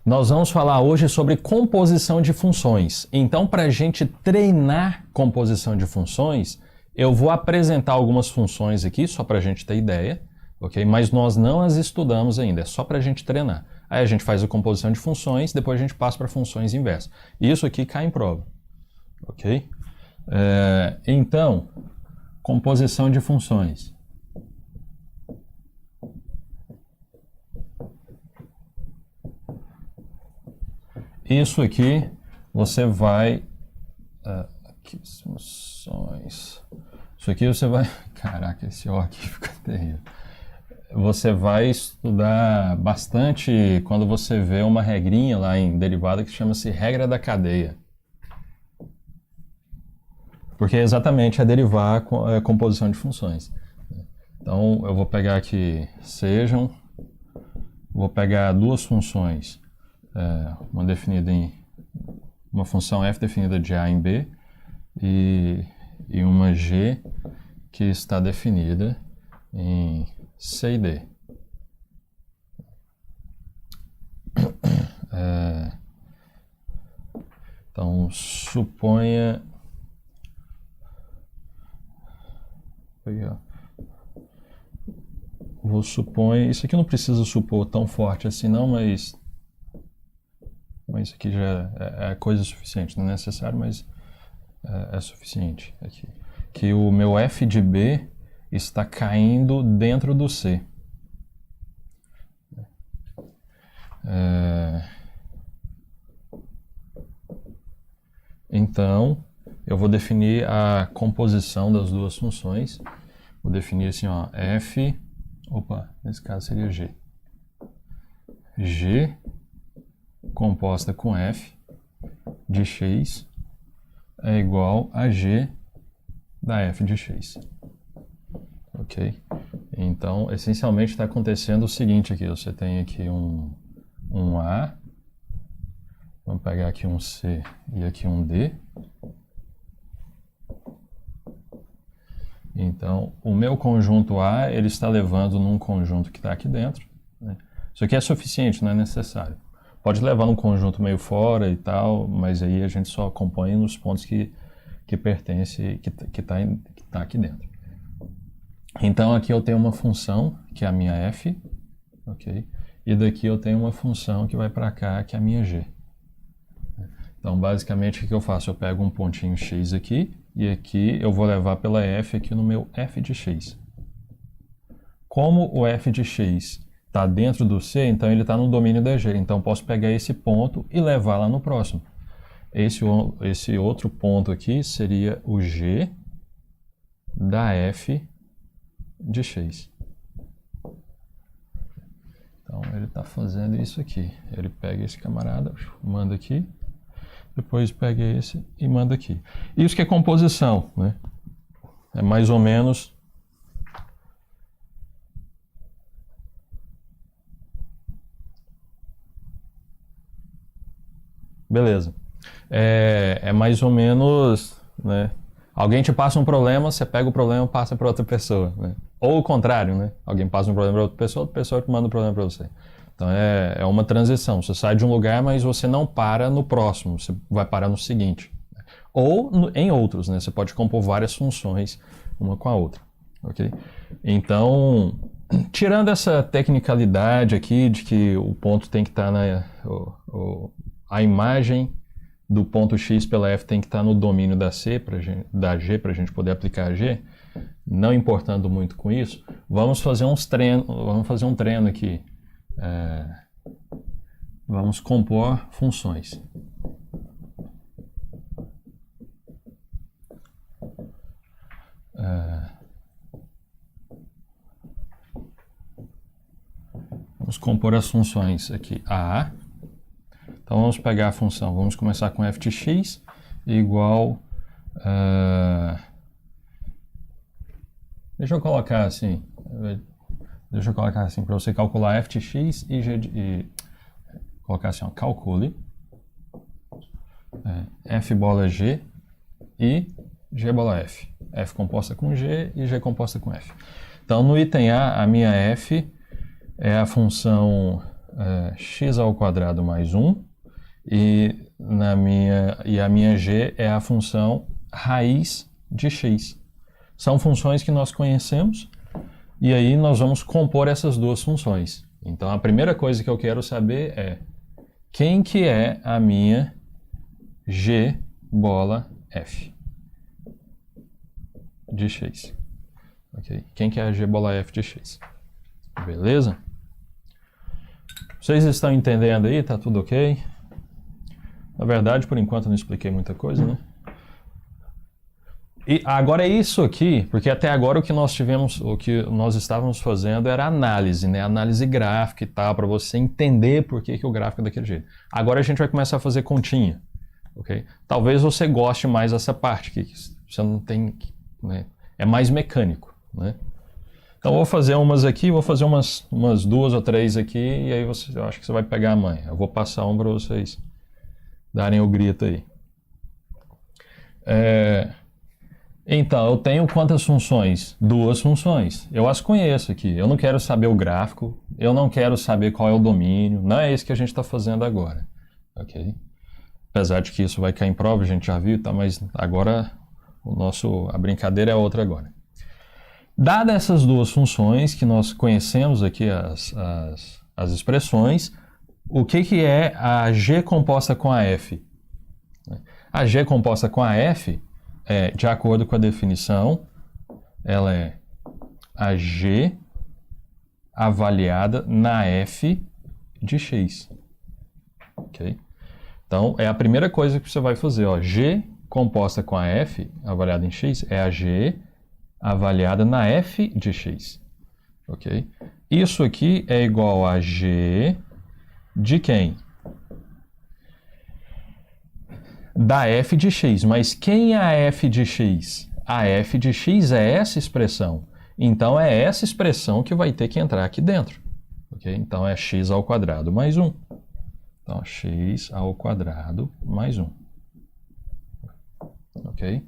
Nós vamos falar hoje sobre composição de funções. Então, para a gente treinar composição de funções, eu vou apresentar algumas funções aqui, só para a gente ter ideia, ok? Mas nós não as estudamos ainda, é só para a gente treinar. Aí a gente faz a composição de funções, depois a gente passa para funções inversas. Isso aqui cai em prova, ok? Então, composição de funções. Isso aqui você vai... aqui, funções. Isso aqui você vai... Caraca, esse O aqui fica terrível. Você vai estudar bastante quando você vê uma regrinha lá em derivada que chama-se regra da cadeia. Porque é exatamente a derivar a composição de funções. Então, eu vou pegar aqui sejam, vou pegar duas funções, uma definida em uma função f definida de a em b e uma g que está definida em C e D. Então, suponha... Vou supor... Isso aqui não precisa supor tão forte assim não, mas isso aqui já é coisa suficiente. Não é necessário, mas é suficiente aqui. Que o meu f de B está caindo dentro do C. Então, eu vou definir a composição das duas funções. Vou definir assim, ó, f... Opa, nesse caso seria g. G composta com f de x é igual a g da f de x. Ok? Então, essencialmente está acontecendo o seguinte aqui. Você tem aqui um A, vamos pegar aqui um C e aqui um D. Então, o meu conjunto A, ele está levando num conjunto que está aqui dentro. Né? Isso aqui é suficiente, não é necessário. Pode levar num conjunto meio fora e tal, mas aí a gente só compõe nos pontos que pertence, que tá aqui dentro. Então, aqui eu tenho uma função, que é a minha f, ok? E daqui eu tenho uma função que vai para cá, que é a minha g. Então, basicamente, o que eu faço? Eu pego um pontinho x aqui, e aqui eu vou levar pela f aqui no meu f de x. Como o f de x está dentro do C, então ele está no domínio da g. Então, eu posso pegar esse ponto e levar lá no próximo. Esse outro ponto aqui seria o g da f de x. Então, ele está fazendo isso aqui. Ele pega esse camarada, manda aqui, depois pega esse e manda aqui. Isso que é composição, né? É mais ou menos... Beleza. É mais ou menos, né? Alguém te passa um problema, você pega o problema e passa para outra pessoa, né? Ou o contrário, né? Alguém passa um problema para outra pessoa te manda um problema para você. Então é uma transição. Você sai de um lugar, mas você não para no próximo, você vai parar no seguinte. Ou em outros, né? Você pode compor várias funções uma com a outra, ok? Então, tirando essa tecnicalidade aqui de que o ponto tem que estar a imagem do ponto x pela f tem que estar no domínio da G para a gente poder aplicar a G, não importando muito com isso, vamos fazer um treino aqui. Vamos compor funções. Vamos compor as funções aqui A. Então, vamos pegar a função, vamos começar com f de x igual... Deixa eu colocar assim para você calcular f de x e colocar assim, ó, calcule f bola g e g bola f. F composta com g e g composta com f. Então, no item A, a minha f é a função x ao quadrado mais 1 e a minha g é a função raiz de x. São funções que nós conhecemos e aí nós vamos compor essas duas funções. Então a primeira coisa que eu quero saber é quem que é a minha g bola f de x. Okay? Quem que é a g bola f de x? Beleza? Vocês estão entendendo aí? Tá tudo ok? Na verdade, por enquanto eu não expliquei muita coisa, né? E agora é isso aqui, porque até agora o que nós estávamos fazendo era análise, né? Análise gráfica e tal, para você entender por que o gráfico é daquele jeito. Agora a gente vai começar a fazer continha, ok? Talvez você goste mais dessa parte, que você não tem, né? É mais mecânico, né? Então, vou fazer umas aqui, vou fazer umas 2 ou 3 aqui, e aí eu acho que você vai pegar a manha. Eu vou passar um para vocês darem o grito aí. Então, eu tenho quantas funções? 2 funções. Eu as conheço aqui. Eu não quero saber o gráfico, eu não quero saber qual é o domínio, não é isso que a gente está fazendo agora. Ok? Apesar de que isso vai cair em prova, a gente já viu, tá? Mas agora a brincadeira é outra agora. Dadas essas 2 funções que nós conhecemos aqui, as expressões, o que é a g composta com a f? A g composta com a f, de acordo com a definição, ela é a g avaliada na f de x. Okay? Então, é a primeira coisa que você vai fazer. Ó, g composta com a f avaliada em x é a g avaliada na f de x, ok? Isso aqui é igual a g de quem? Da f de x. Mas quem é a f de x? A f de x é essa expressão. Então, é essa expressão que vai ter que entrar aqui dentro, ok? Então, é x ao quadrado mais 1. Então, x ao quadrado mais 1. Ok?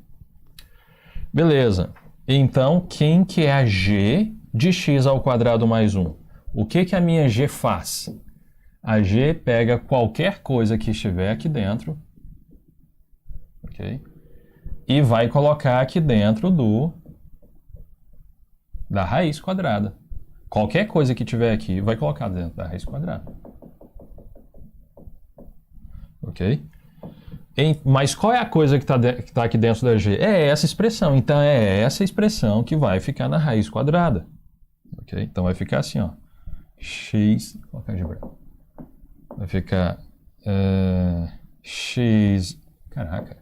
Beleza. Então, quem que é a g de x ao quadrado mais 1? O que a minha g faz? A g pega qualquer coisa que estiver aqui dentro, ok? E vai colocar aqui dentro da raiz quadrada. Qualquer coisa que tiver aqui vai colocar dentro da raiz quadrada. Ok? Mas qual é a coisa que está aqui dentro da g? É essa expressão. Então, é essa expressão que vai ficar na raiz quadrada. Ok? Então, vai ficar assim, ó. X... Vou colocar de branco. Vai ficar... x... Caraca.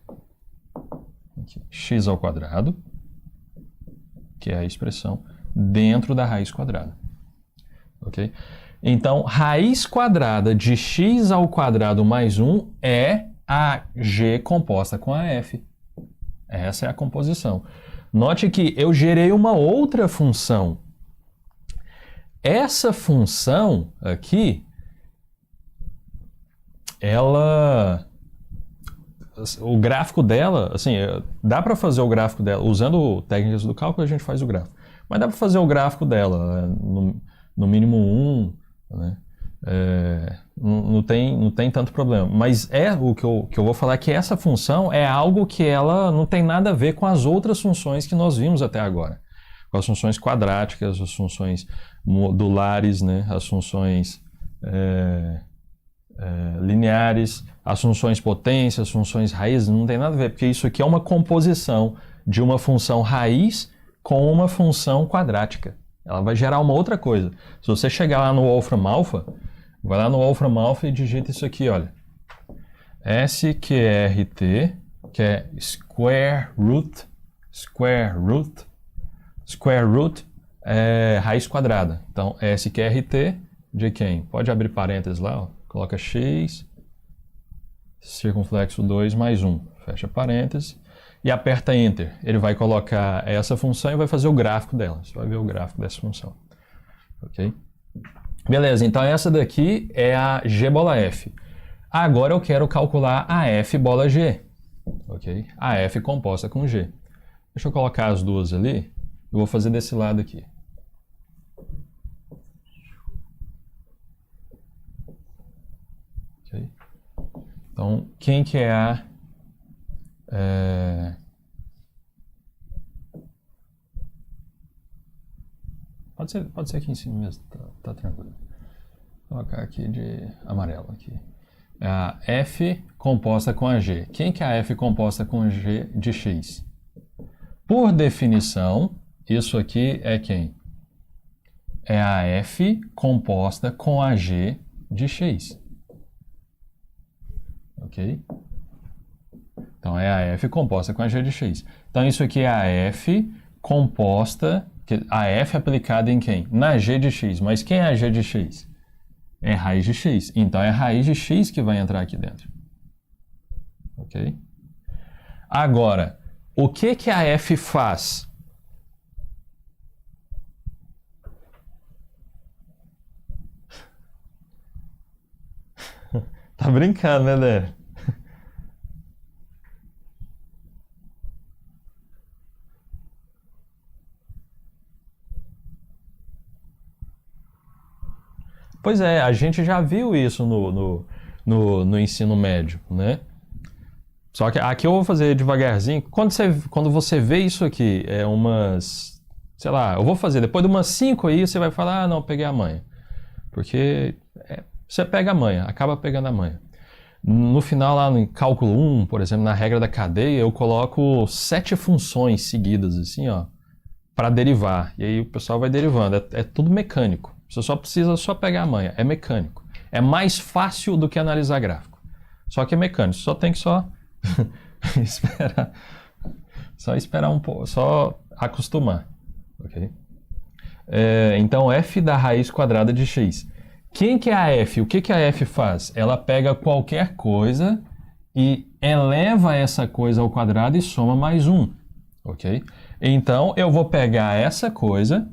Aqui, x ao quadrado, que é a expressão, dentro da raiz quadrada. Ok? Então, raiz quadrada de x ao quadrado mais 1 é a g composta com a f. Essa é a composição. Note que eu gerei uma outra função. Essa função aqui, o gráfico dela, assim, dá para fazer o gráfico dela, usando técnicas do cálculo a gente faz o gráfico. Mas dá para fazer o gráfico dela, no mínimo 1, né? Não tem tanto problema. Mas o que eu vou falar é que essa função é algo que ela não tem nada a ver com as outras funções que nós vimos até agora. Com as funções quadráticas, as funções modulares, né? As funções lineares, as funções potência, as funções raízes, não tem nada a ver, porque isso aqui é uma composição de uma função raiz com uma função quadrática. Ela vai gerar uma outra coisa. Se você chegar lá no Wolfram Alpha, vai lá no Wolfram Alpha e digita isso aqui, olha. SQRT, que é Square Root é raiz quadrada. Então, SQRT de quem? Pode abrir parênteses lá, ó. Coloca x, circunflexo 2 mais 1. Fecha parênteses e aperta Enter. Ele vai colocar essa função e vai fazer o gráfico dela. Você vai ver o gráfico dessa função. Ok? Beleza, então essa daqui é a g bola f. Agora eu quero calcular a f bola g. Ok? A f composta com g. Deixa eu colocar as duas ali. Eu vou fazer desse lado aqui. ok? Então, quem que é a... Pode ser aqui em cima mesmo, tá tranquilo. Vou colocar aqui de amarelo aqui. É a f composta com a g. Quem que é a f composta com g de x? Por definição, isso aqui é quem? É a f composta com a g de x. Ok? Então, é a f composta com a g de x. Então, isso aqui é a f composta, a f aplicada em quem? Na g de x. Mas quem é a g de x? É raiz de x. Então, é a raiz de x que vai entrar aqui dentro. Ok? Agora, o que que a f faz? Tá brincando, né, Dé? Pois é, a gente já viu isso no ensino médio, né? Só que aqui eu vou fazer devagarzinho. Quando você vê isso aqui, é umas... Sei lá, eu vou fazer. Depois de umas 5 aí, você vai falar, ah, não, peguei a manha. Porque você pega a manha, acaba pegando a manha. No final, lá no cálculo 1, por exemplo, na regra da cadeia, eu coloco 7 funções seguidas, assim, ó, para derivar. E aí o pessoal vai derivando. É tudo mecânico. Você só precisa pegar a manha. É mecânico. É mais fácil do que analisar gráfico. Só que é mecânico. Só tem que esperar. Só esperar um pouco. Só acostumar. Ok? Então, f da raiz quadrada de x. Quem que é a f? O que que a f faz? Ela pega qualquer coisa e eleva essa coisa ao quadrado e soma mais 1. Ok? Então, eu vou pegar essa coisa,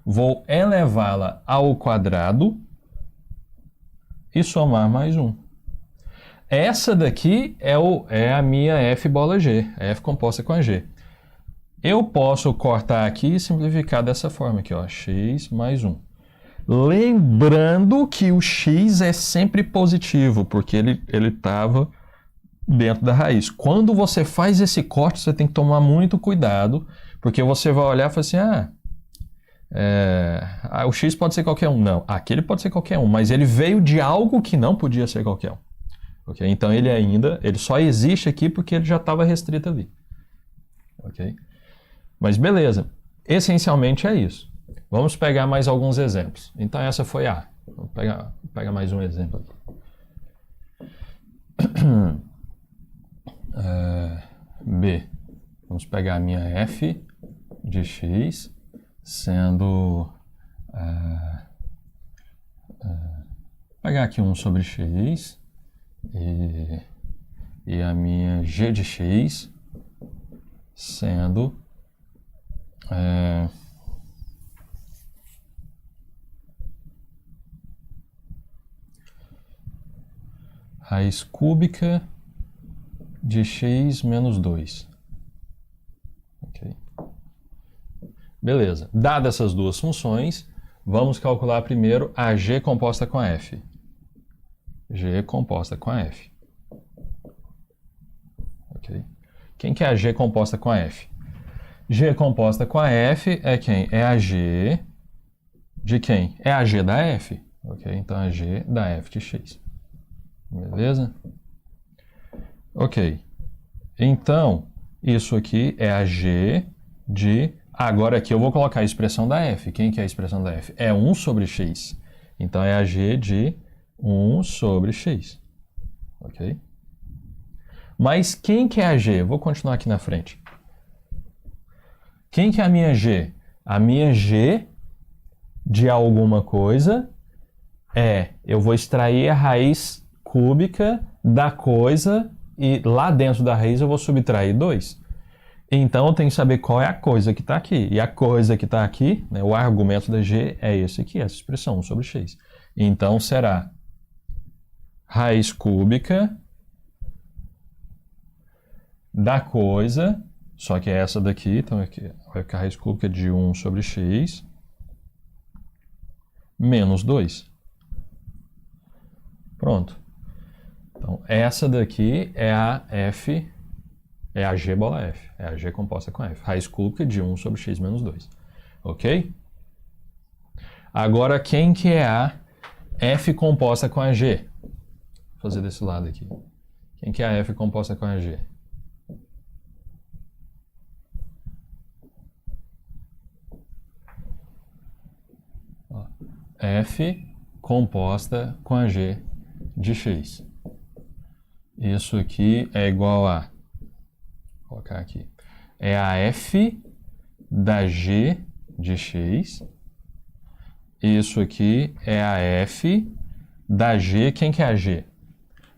vou elevá-la ao quadrado e somar mais 1. Essa daqui é a minha f bola g, a f composta com a g. Eu posso cortar aqui e simplificar dessa forma aqui, ó, x mais 1. Lembrando que o x é sempre positivo, porque ele estava dentro da raiz. Quando você faz esse corte, você tem que tomar muito cuidado, porque você vai olhar e falar assim, o x pode ser qualquer um. Não, aquele pode ser qualquer um, mas ele veio de algo que não podia ser qualquer um. Okay? Então ele só existe aqui porque ele já estava restrito ali. Ok? Mas beleza, essencialmente é isso. Vamos pegar mais alguns exemplos. Então essa foi A. Vamos pegar mais um exemplo aqui. B. Vamos pegar a minha f de x sendo... pegar aqui 1 sobre x e a minha g de x sendo... raiz cúbica de x menos 2. Ok. Beleza. Dadas essas duas funções, vamos calcular primeiro a g composta com a f. G composta com a f. Ok. Quem que é a g composta com a f? G composta com a f é quem? É a g de quem? É a g da f. Ok, então a g da f de x. Beleza? Ok. Então, isso aqui é a g de... Agora aqui eu vou colocar a expressão da f. Quem que é a expressão da f? É 1 sobre x. Então, é a g de 1 sobre x. Ok? Mas quem que é a g? Eu vou continuar aqui na frente. Quem que é a minha g? A minha g de alguma coisa eu vou extrair a raiz cúbica da coisa e lá dentro da raiz eu vou subtrair 2. Então eu tenho que saber qual é a coisa que está aqui. E a coisa que está aqui, né, o argumento da g é esse aqui, essa expressão, 1 sobre x. Então será raiz cúbica da coisa, só que é essa daqui, então aqui vai ficar a raiz cúbica de 1 sobre x menos 2. Pronto. Então, essa daqui é a F, é a G bola F. É a G composta com F. Raiz cúbica de 1 sobre x menos 2. Ok? Agora, quem que é a F composta com a G? Vou fazer desse lado aqui. Quem que é a F composta com a G? Ó, F composta com a G de x. Isso aqui é igual a... Vou colocar aqui. É a F da G de x. Isso aqui é a F da G. Quem que é a G?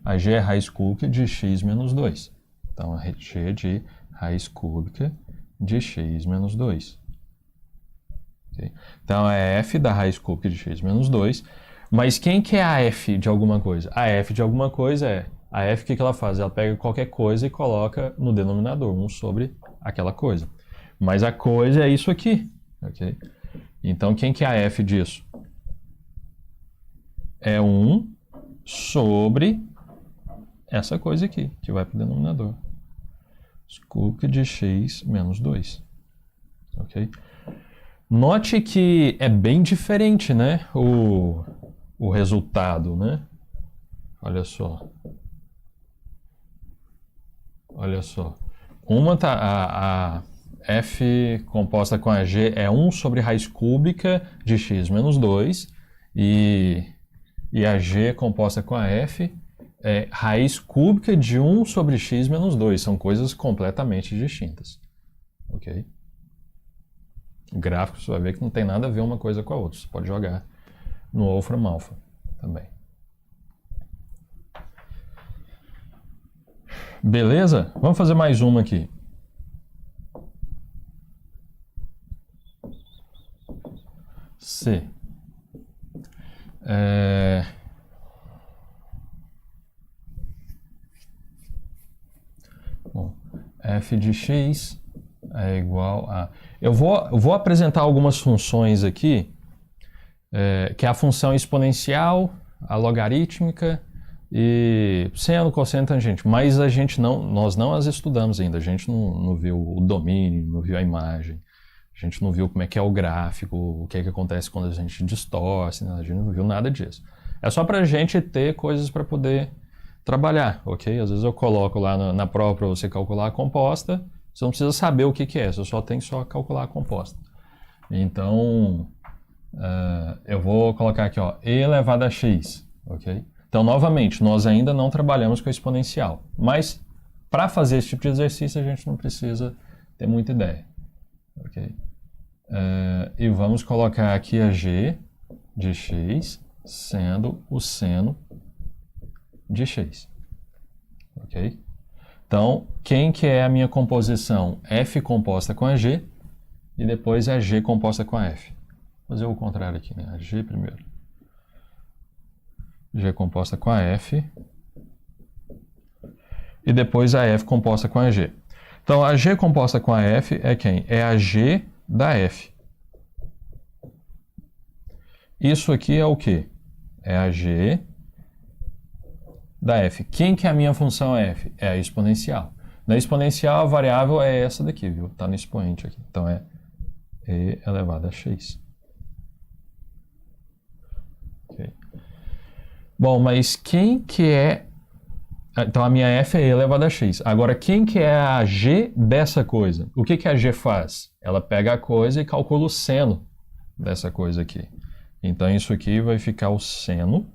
A G é raiz cúbica de x menos 2. Então, a G de raiz cúbica de x menos 2. Okay? Então, é F da raiz cúbica de x menos 2. Mas quem que é a F de alguma coisa? A F de alguma coisa é... A F, o que ela faz? Ela pega qualquer coisa e coloca no denominador, 1 sobre aquela coisa. Mas a coisa é isso aqui. Okay? Então, quem que é a F disso? É 1 sobre essa coisa aqui, que vai para o denominador. Cúbica de x menos 2. Ok? Note que é bem diferente, né? O resultado, né? Olha só. Olha só. Uma tá... A F composta com a G é 1 sobre raiz cúbica de x menos 2. E a G composta com a F é raiz cúbica de 1 sobre x menos 2. São coisas completamente distintas. Ok? O gráfico você vai ver que não tem nada a ver uma coisa com a outra. Você pode jogar no Wolfram Alpha também. Beleza? Vamos fazer mais uma aqui. C. Bom, f de x é igual a... Eu vou apresentar algumas funções aqui, que é a função exponencial, a logarítmica e seno, cosseno, tangente. Mas nós não as estudamos ainda. A gente não viu o domínio, não viu a imagem. A gente não viu como é que é o gráfico, o que é que acontece quando a gente distorce, né? A gente não viu nada disso. É só para a gente ter coisas para poder trabalhar, ok? Às vezes eu coloco lá na prova para você calcular a composta, você não precisa saber o que é, você só tem que calcular a composta. Então, eu vou colocar aqui, ó, e elevado a x, ok? Então, novamente, nós ainda não trabalhamos com a exponencial, mas para fazer esse tipo de exercício a gente não precisa ter muita ideia, ok? E vamos colocar aqui a g de x sendo o seno de x, ok? Então, quem que é a minha composição? F composta com a g e depois a g composta com a f. Vou fazer o contrário aqui, né? A g primeiro. G composta com a f e depois a f composta com a g. Então, a g composta com a f é quem? É a g da f. Isso aqui é o quê? É a g da f. Quem que é a minha função f? É a exponencial. Na exponencial, a variável é essa daqui, viu? Está no expoente aqui. Então, é e elevado a x. Okay. Bom, mas quem que é... Então, a minha f é e elevado a x. Agora, quem que é a g dessa coisa? O que que a g faz? Ela pega a coisa e calcula o seno dessa coisa aqui. Então, isso aqui vai ficar o seno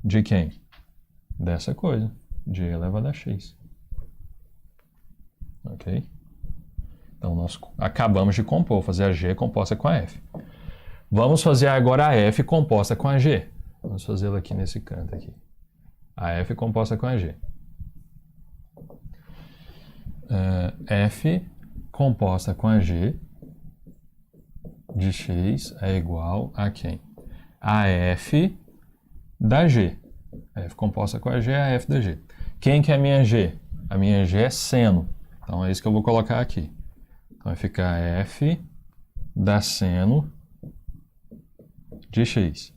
de quem? Dessa coisa, de e elevado a x. Ok? Então, nós acabamos de compor, fazer a g composta com a f. Vamos fazer agora a f composta com a g. Vamos fazê-la aqui nesse canto aqui. A f composta com a g. F composta com a g de x é igual a quem? A f da g. A f composta com a g é a f da g. Quem que é a minha g? A minha g é seno. Então, é isso que eu vou colocar aqui. Então, vai ficar f da seno de x.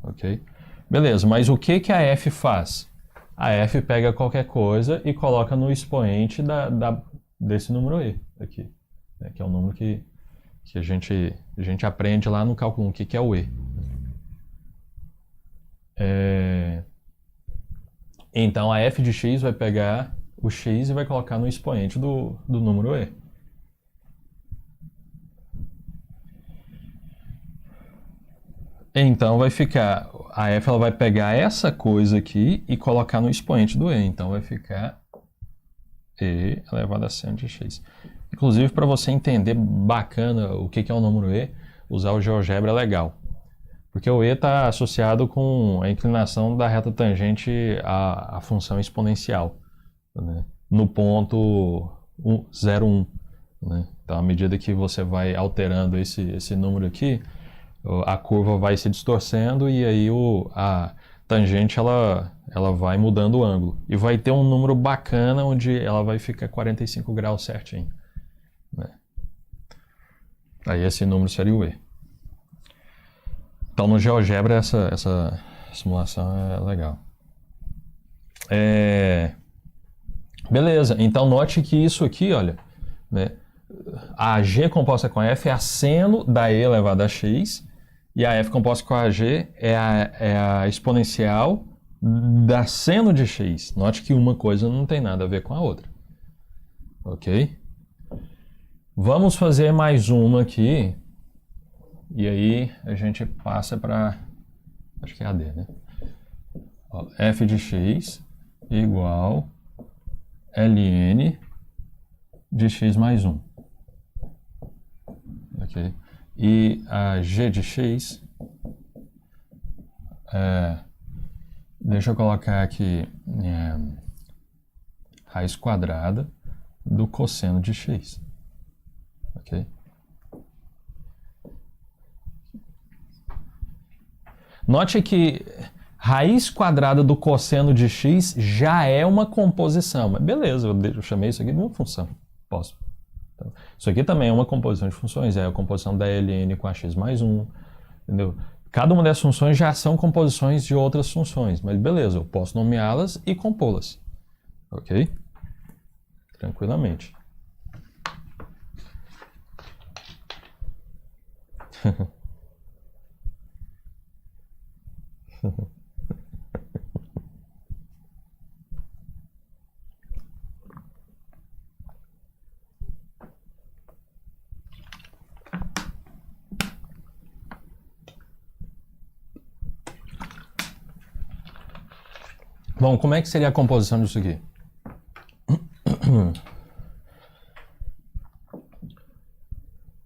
Ok? Beleza, mas o que que a f faz? A f pega qualquer coisa e coloca no expoente desse número e aqui, né, que é o número que a gente aprende lá no cálculo 1, o que que é o e. Então a f de x vai pegar o x e vai colocar no expoente do número e. Então vai ficar, a f ela vai pegar essa coisa aqui e colocar no expoente do e. Então vai ficar e elevado a seno de x. Inclusive, para você entender bacana o que é o número e, usar o GeoGebra é legal. Porque o e está associado com a inclinação da reta tangente à função exponencial, né, no ponto 0,1. Né? Então, à medida que você vai alterando esse número aqui, a curva vai se distorcendo e aí a tangente ela vai mudando o ângulo. E vai ter um número bacana onde ela vai ficar 45 graus certinho. Né? Aí esse número seria o e. Então no GeoGebra essa simulação é legal. Beleza, então note que isso aqui, olha, né, a g composta com a f é a seno da e elevado a x, e a f composta com a g é a exponencial da seno de x. Note que uma coisa não tem nada a ver com a outra. Ok? Vamos fazer mais uma aqui, e aí a gente passa para, acho que é AD, né? Ó, f de x igual ln de x mais 1. Ok? E a g de x, deixa eu colocar aqui raiz quadrada do cosseno de x. Ok? Note que raiz quadrada do cosseno de x já é uma composição. Mas beleza, eu chamei isso aqui de uma função. Posso. Então, isso aqui também é uma composição de funções. É a composição da ln com a x mais 1. Entendeu? Cada uma dessas funções já são composições de outras funções. Mas beleza, eu posso nomeá-las e compô-las. Ok? Tranquilamente. Bom, como é que seria a composição disso aqui?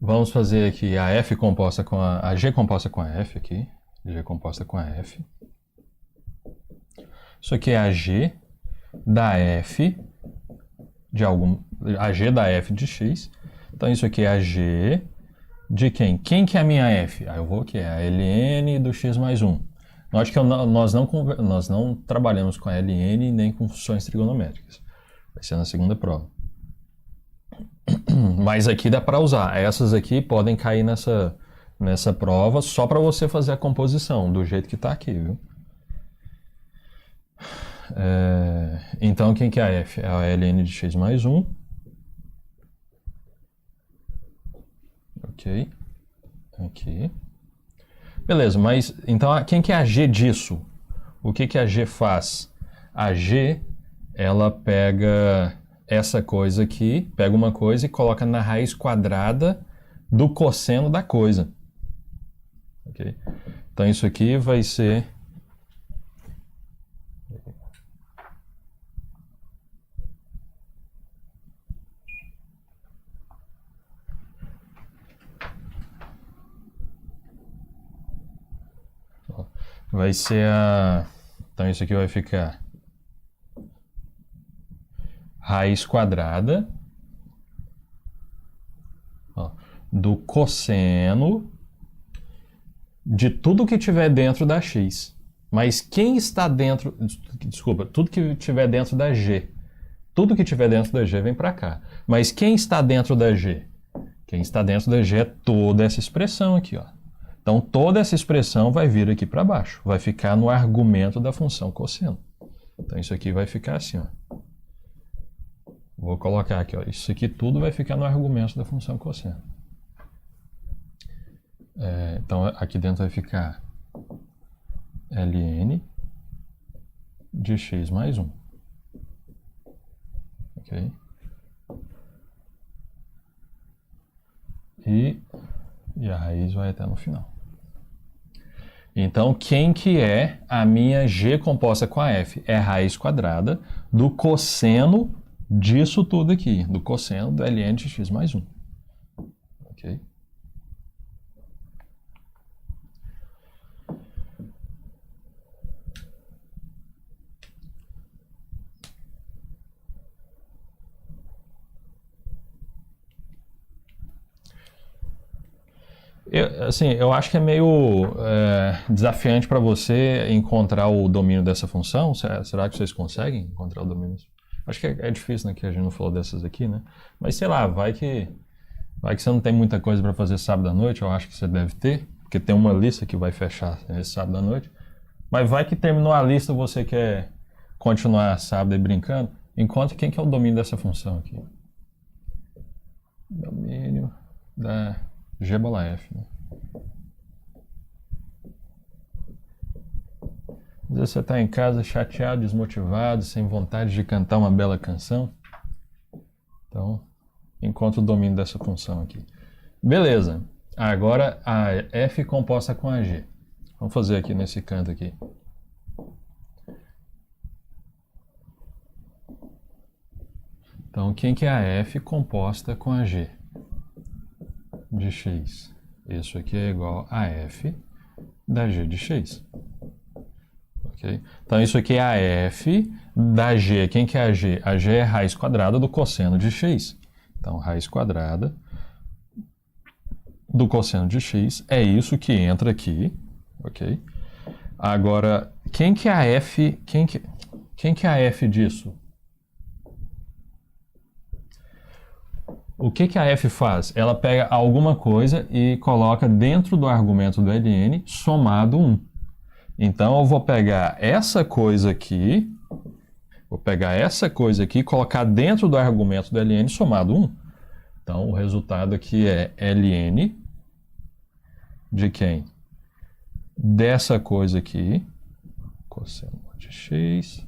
Vamos fazer aqui a f composta com a g composta com a f aqui. G composta com a f. Isso aqui é a g da f de a g da f de x. Então isso aqui é a g de quem? Quem que é a minha f? Eu vou que é a ln do x mais 1. Note que nós não trabalhamos com a ln nem com funções trigonométricas. Vai ser na segunda prova. Mas aqui dá para usar. Essas aqui podem cair nessa prova só para você fazer a composição, do jeito que está aqui, viu? Então, quem que é a f? É a ln de x mais 1. Ok. Aqui. Beleza, mas então quem que é a g disso? O que que a g faz? A g, ela pega essa coisa aqui, pega uma coisa e coloca na raiz quadrada do cosseno da coisa. Ok? Então isso aqui vai ser... Vai ser a... Então isso aqui vai ficar raiz quadrada, ó, do cosseno de tudo que tiver dentro da x. Mas quem está dentro... Desculpa, tudo que tiver dentro da g. Tudo que tiver dentro da g vem para cá. Mas quem está dentro da g? Quem está dentro da g é toda essa expressão aqui, ó. Então, toda essa expressão vai vir aqui para baixo, vai ficar no argumento da função cosseno. Então, isso aqui vai ficar assim, ó. Vou colocar aqui, ó. Isso aqui tudo vai ficar no argumento da função cosseno. Então, aqui dentro vai ficar ln de x mais 1. Ok? E a raiz vai até no final. Então, quem que é a minha g composta com a f? É a raiz quadrada do cosseno disso tudo aqui, do cosseno do ln de x mais 1. Ok? Eu acho que é meio desafiante para você encontrar o domínio dessa função. Será que vocês conseguem encontrar o domínio? Acho que é difícil, né, que a gente não falou dessas aqui, né? Mas sei lá, vai que você não tem muita coisa para fazer sábado à noite, eu acho que você deve ter, porque tem uma lista que vai fechar esse sábado à noite. Mas vai que terminou a lista, você quer continuar sábado aí brincando, encontre quem que é o domínio dessa função aqui. Domínio da G bola F, né? Às vezes você está em casa chateado, desmotivado, sem vontade de cantar uma bela canção. Então, encontra o domínio dessa função aqui. Beleza. Agora a F composta com a G. Vamos fazer aqui nesse canto aqui. Então, quem que é a F composta com a G? De x. Isso aqui é igual a f da g de x. Okay? Então, isso aqui é a f da g. Quem que é a g? A g é a raiz quadrada do cosseno de x. Então, raiz quadrada do cosseno de x é isso que entra aqui. Ok? Agora, quem que é a f? Quem que é a f disso? O que a f faz? Ela pega alguma coisa e coloca dentro do argumento do ln somado 1. Então, eu vou pegar essa coisa aqui, e colocar dentro do argumento do ln somado 1. Então, o resultado aqui é ln de quem? Dessa coisa aqui, cosseno de x,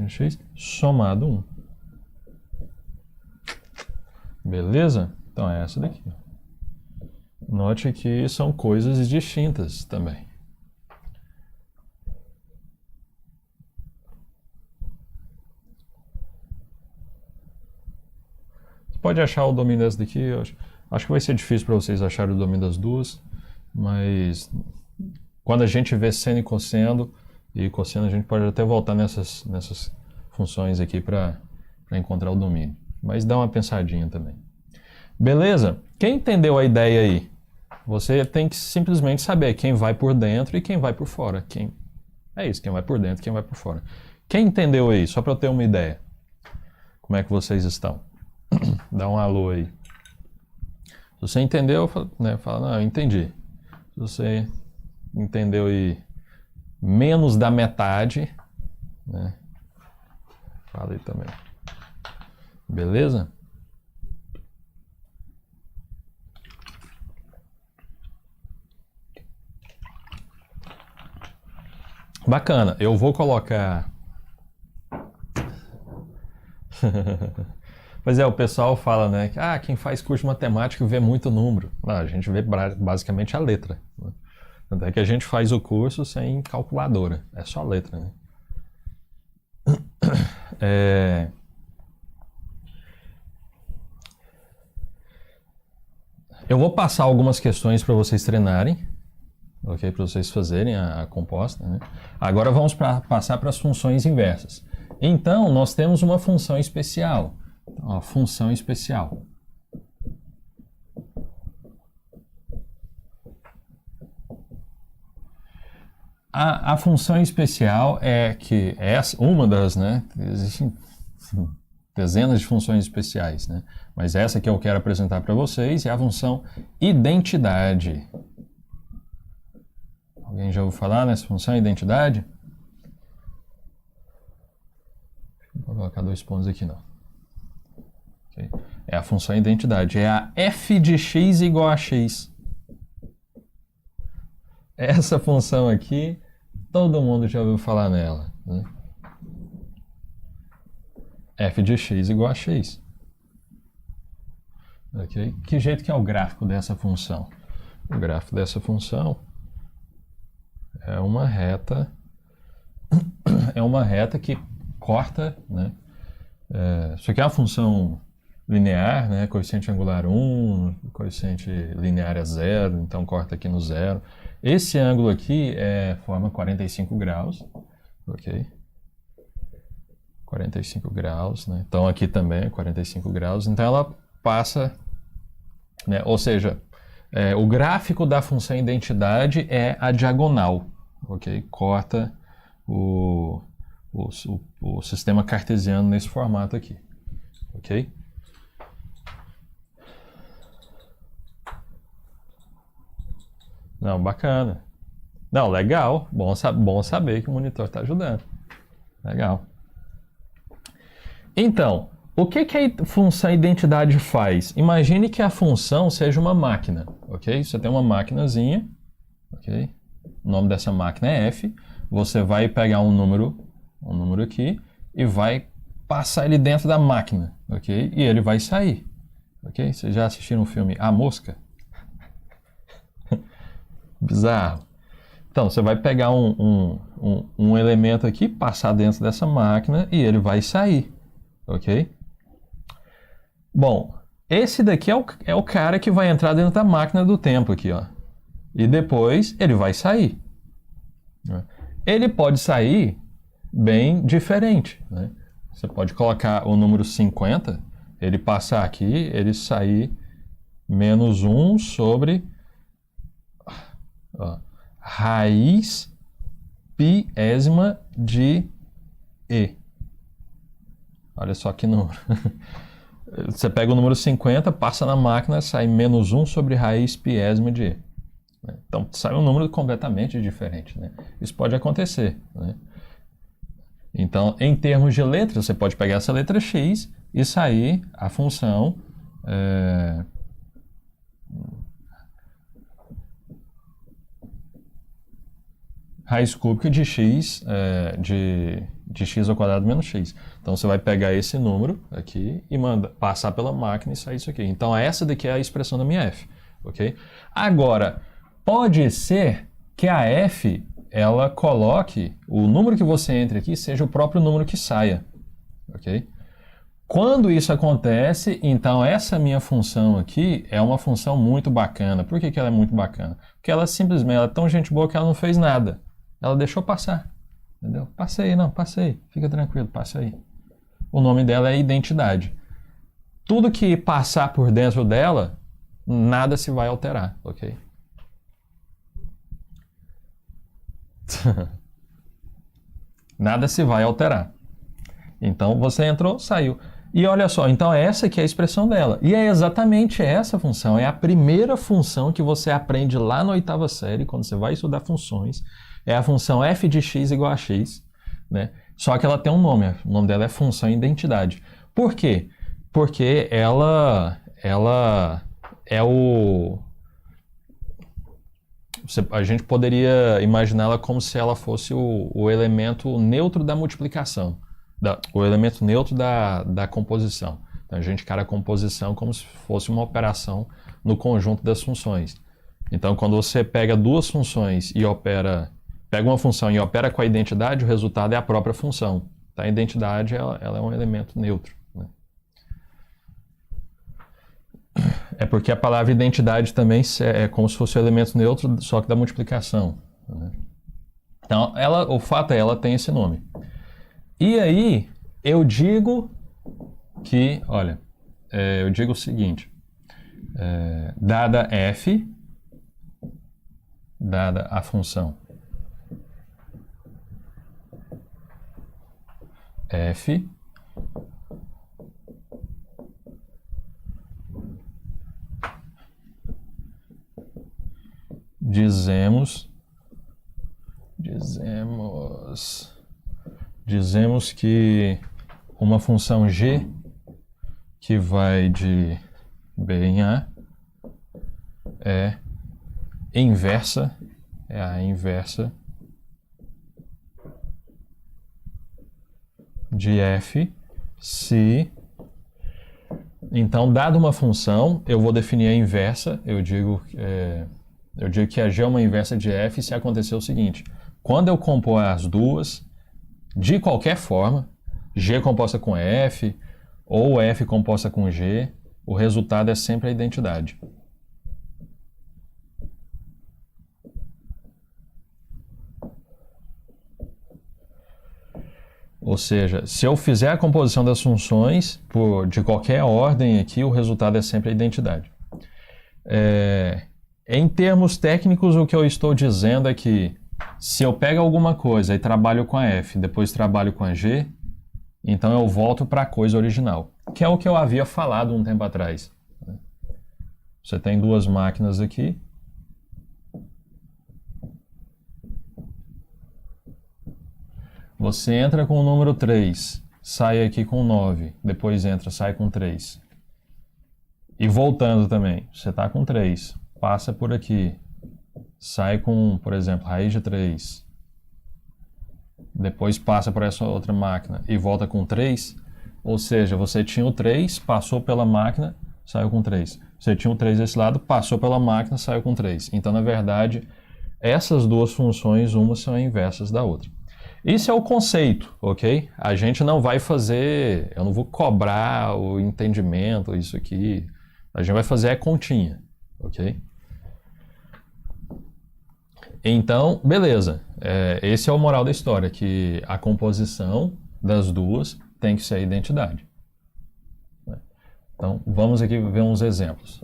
x somado 1. Beleza? Então é essa daqui. Note que são coisas distintas também. Você pode achar o domínio dessa daqui. Eu acho que vai ser difícil para vocês acharem o domínio das duas, mas quando a gente vê seno e cosseno, a gente pode até voltar nessas funções aqui para encontrar o domínio. Mas dá uma pensadinha também. Beleza? Quem entendeu a ideia aí? Você tem que simplesmente saber quem vai por dentro e quem vai por fora. É isso, quem vai por dentro e quem vai por fora. Quem entendeu aí? Só para eu ter uma ideia. Como é que vocês estão? Dá um alô aí. Se você entendeu, fala, não, eu entendi. Se você entendeu aí menos da metade, né? Fala aí também. Beleza? Bacana. Eu vou colocar... Mas o pessoal fala, né? Que quem faz curso de matemática vê muito número. Não, a gente vê basicamente a letra, né? Tanto é que a gente faz o curso sem calculadora. É só letra, né? Eu vou passar algumas questões para vocês treinarem, ok? Para vocês fazerem a composta, né? Agora vamos passar para as funções inversas. Então, nós temos uma função especial. Então, a função especial. A função especial é que uma das, né? Existem dezenas de funções especiais, né? Mas essa que eu quero apresentar para vocês é a função identidade. Alguém já ouviu falar nessa função identidade? Vou colocar 2 pontos aqui, não. Okay. É a função identidade. É a f de x igual a x. Essa função aqui, todo mundo já ouviu falar nela, né? F de x igual a x. Okay. Que jeito que é o gráfico dessa função? O gráfico dessa função é uma reta que corta, né? Isso aqui é uma função linear, né? Coeficiente angular 1, coeficiente linear é 0, então corta aqui no 0. Esse ângulo aqui forma 45 graus, ok? 45 graus, né? Então aqui também é 45 graus, então ela passa, né? Ou seja, o gráfico da função identidade é a diagonal, ok? Corta o sistema cartesiano nesse formato aqui, ok? Não, bacana. Não, legal. Bom saber que o monitor está ajudando. Legal. Então, o que a função identidade faz? Imagine que a função seja uma máquina, ok? Você tem uma maquinazinha, ok? O nome dessa máquina é f. Você vai pegar um número aqui e vai passar ele dentro da máquina, ok? E ele vai sair, ok? Vocês já assistiram o filme A Mosca? Bizarro. Então, você vai pegar um elemento aqui, passar dentro dessa máquina e ele vai sair, ok? Bom, esse daqui é o cara que vai entrar dentro da máquina do tempo aqui, ó. E depois ele vai sair. Ele pode sair bem diferente, né? Você pode colocar o número 50, ele passar aqui, ele sair menos 1 sobre raiz piésima de E. Olha só que número. Você pega o número 50, passa na máquina, sai menos 1 sobre raiz piésima de E. Então, sai um número completamente diferente, né? Isso pode acontecer, né? Então, em termos de letras, você pode pegar essa letra x e sair a função raiz cúbica de x, de x ao quadrado menos x. Então, você vai pegar esse número aqui e passar pela máquina e sair isso aqui. Então, essa daqui é a expressão da minha f, ok? Agora, pode ser que a f, ela coloque o número que você entre aqui seja o próprio número que saia, ok? Quando isso acontece, então essa minha função aqui é uma função muito bacana. Por que ela é muito bacana? Porque ela simplesmente é tão gente boa que ela não fez nada. Ela deixou passar, entendeu? Passei, fica tranquilo, passa aí. O nome dela é identidade. Tudo que passar por dentro dela, nada se vai alterar, ok? Nada se vai alterar. Então você entrou, saiu. E olha só, então essa aqui é a expressão dela. E é exatamente essa função, é a primeira função que você aprende lá na 8ª série, quando você vai estudar funções. É a função f de x igual a x, né? Só que ela tem um nome, o nome dela é função identidade. Por quê? Porque ela é a gente poderia imaginá-la como se ela fosse o elemento neutro da multiplicação, o elemento neutro da composição. Então a gente encara a composição como se fosse uma operação no conjunto das funções. Então quando você pega duas funções e pega uma função e opera com a identidade, o resultado é a própria função. Então, a identidade ela é um elemento neutro, né? É porque a palavra identidade também é como se fosse um elemento neutro, só que da multiplicação, né? Então, o fato é ela tem esse nome. E aí, eu digo que, olha, eu digo o seguinte, dada f, dada a função f, dizemos que uma função g que vai de B em A é inversa, é a inversa de f se... Então, dada uma função, eu vou definir a inversa, eu digo que a g é uma inversa de f se acontecer o seguinte: quando eu compor as duas, de qualquer forma, g composta com f ou f composta com g, o resultado é sempre a identidade. Ou seja, se eu fizer a composição das funções de qualquer ordem aqui, o resultado é sempre a identidade. Em termos técnicos, o que eu estou dizendo é que se eu pego alguma coisa e trabalho com a f, depois trabalho com a g, então eu volto para a coisa original, que é o que eu havia falado um tempo atrás. Você tem duas máquinas aqui. Você entra com o número 3, sai aqui com 9, depois entra, sai com 3. E voltando também, você está com 3, passa por aqui, sai com, por exemplo, raiz de 3. Depois passa por essa outra máquina e volta com 3. Ou seja, você tinha o 3, passou pela máquina, saiu com 3. Você tinha o 3 desse lado, passou pela máquina, saiu com 3. Então, na verdade, essas duas funções, uma são inversas da outra. Isso é o conceito, ok? A gente não vai fazer, eu não vou cobrar o entendimento, isso aqui. A gente vai fazer a continha, ok? Então, beleza. Esse é o moral da história, que a composição das duas tem que ser a identidade. Então, vamos aqui ver uns exemplos.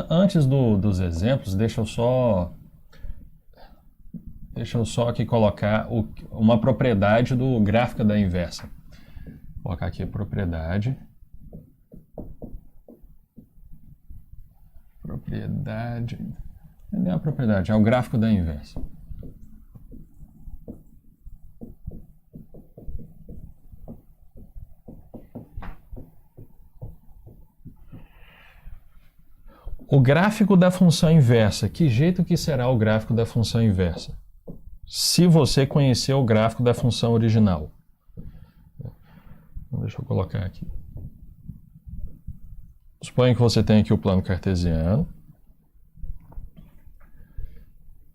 Antes dos exemplos, deixa eu só aqui colocar uma propriedade do gráfico da inversa. Vou colocar aqui a propriedade. Não é a propriedade, é o gráfico da inversa. O gráfico da função inversa, que jeito que será o gráfico da função inversa? Se você conhecer o gráfico da função original. Deixa eu colocar aqui. Suponha que você tem aqui o plano cartesiano.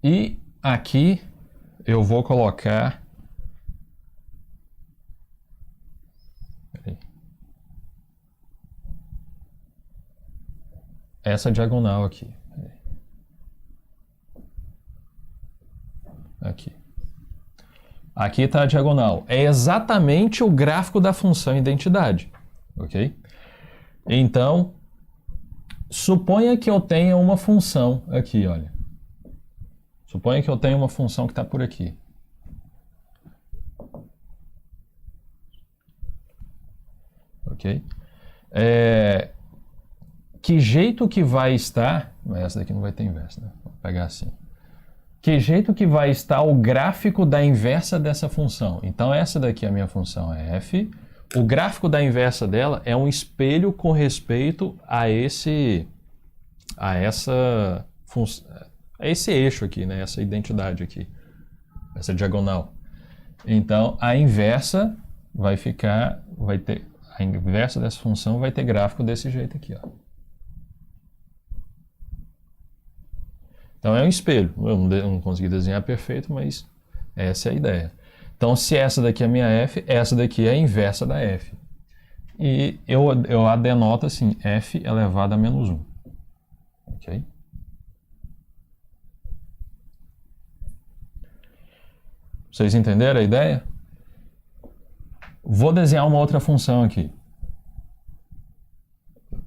E aqui eu vou colocar... essa diagonal aqui. Aqui está a diagonal. É exatamente o gráfico da função identidade. Ok? Então, suponha que eu tenha uma função aqui, olha. Suponha que eu tenha uma função que está por aqui. Ok? Que jeito que vai estar... Essa daqui não vai ter inversa, né? Vou pegar assim. Que jeito que vai estar o gráfico da inversa dessa função? Então, essa daqui é a minha função f. O gráfico da inversa dela é um espelho com respeito a esse eixo aqui, né? Essa identidade aqui. Essa diagonal. Então, a inversa a inversa dessa função vai ter gráfico desse jeito aqui, ó. Então é um espelho. Eu não consegui desenhar perfeito, mas essa é a ideia. Então, se essa daqui é a minha f, essa daqui é a inversa da f. E eu a denoto assim, f elevado a menos 1. Ok? Vocês entenderam a ideia? Vou desenhar uma outra função aqui.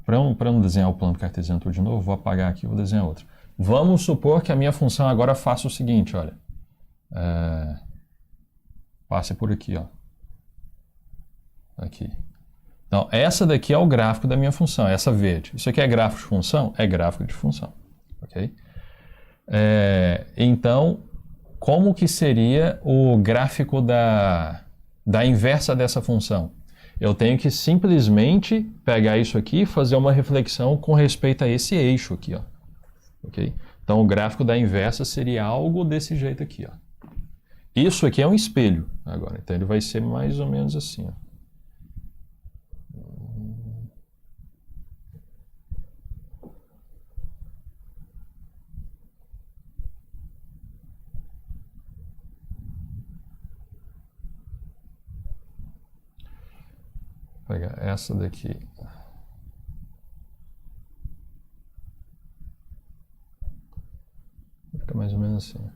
Para não desenhar o plano cartesiano tudo de novo, vou apagar aqui e vou desenhar outra. Vamos supor que a minha função agora faça o seguinte, olha. Passe por aqui, ó. Aqui. Então, essa daqui é o gráfico da minha função, essa verde. Isso aqui é gráfico de função? É gráfico de função. Ok? Então, como que seria o gráfico da inversa dessa função? Eu tenho que simplesmente pegar isso aqui e fazer uma reflexão com respeito a esse eixo aqui, ó. Ok? Então, o gráfico da inversa seria algo desse jeito aqui, ó. Isso aqui é um espelho agora, então ele vai ser mais ou menos assim, ó. Vou pegar essa daqui. Fica mais ou menos assim.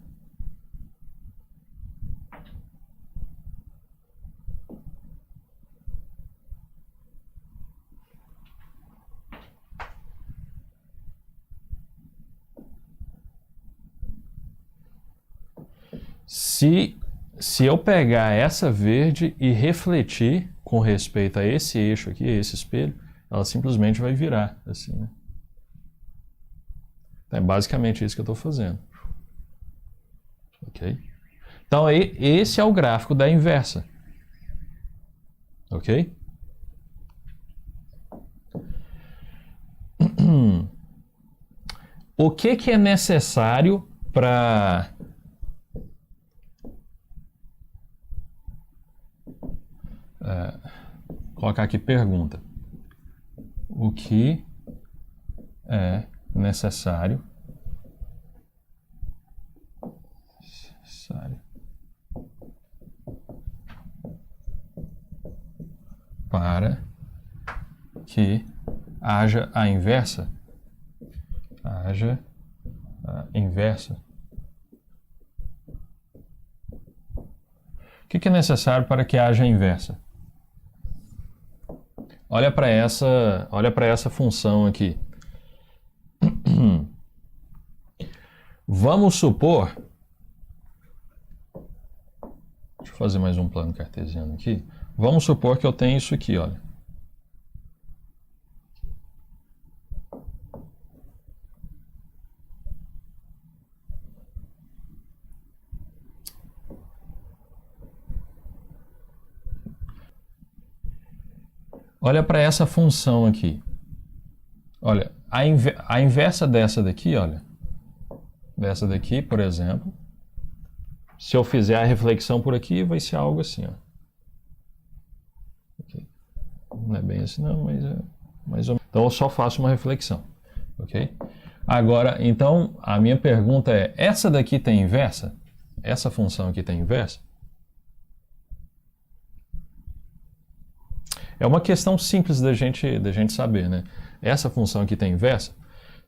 Se eu pegar essa verde e refletir com respeito a esse eixo aqui, esse espelho, ela simplesmente vai virar assim, né? Então, é basicamente isso que eu estou fazendo. Ok? Então, esse é o gráfico da inversa. Ok? O que é necessário para... colocar aqui pergunta. O que é necessário para que haja a inversa? Haja a inversa. O que é necessário para que haja a inversa? Olha para essa função aqui. Vamos supor... Deixa eu fazer mais um plano cartesiano aqui. Vamos supor que eu tenho isso aqui, olha. Olha para essa função aqui. Olha, a inversa dessa daqui, olha. Dessa daqui, por exemplo. Se eu fizer a reflexão por aqui, vai ser algo assim, ó. Okay. Não é bem assim não, mas é mais ou menos. Então eu só faço uma reflexão. Ok? Agora, então, a minha pergunta é, essa daqui tem inversa? Essa função aqui tem inversa? É uma questão simples da gente saber, né? Essa função aqui tem inversa?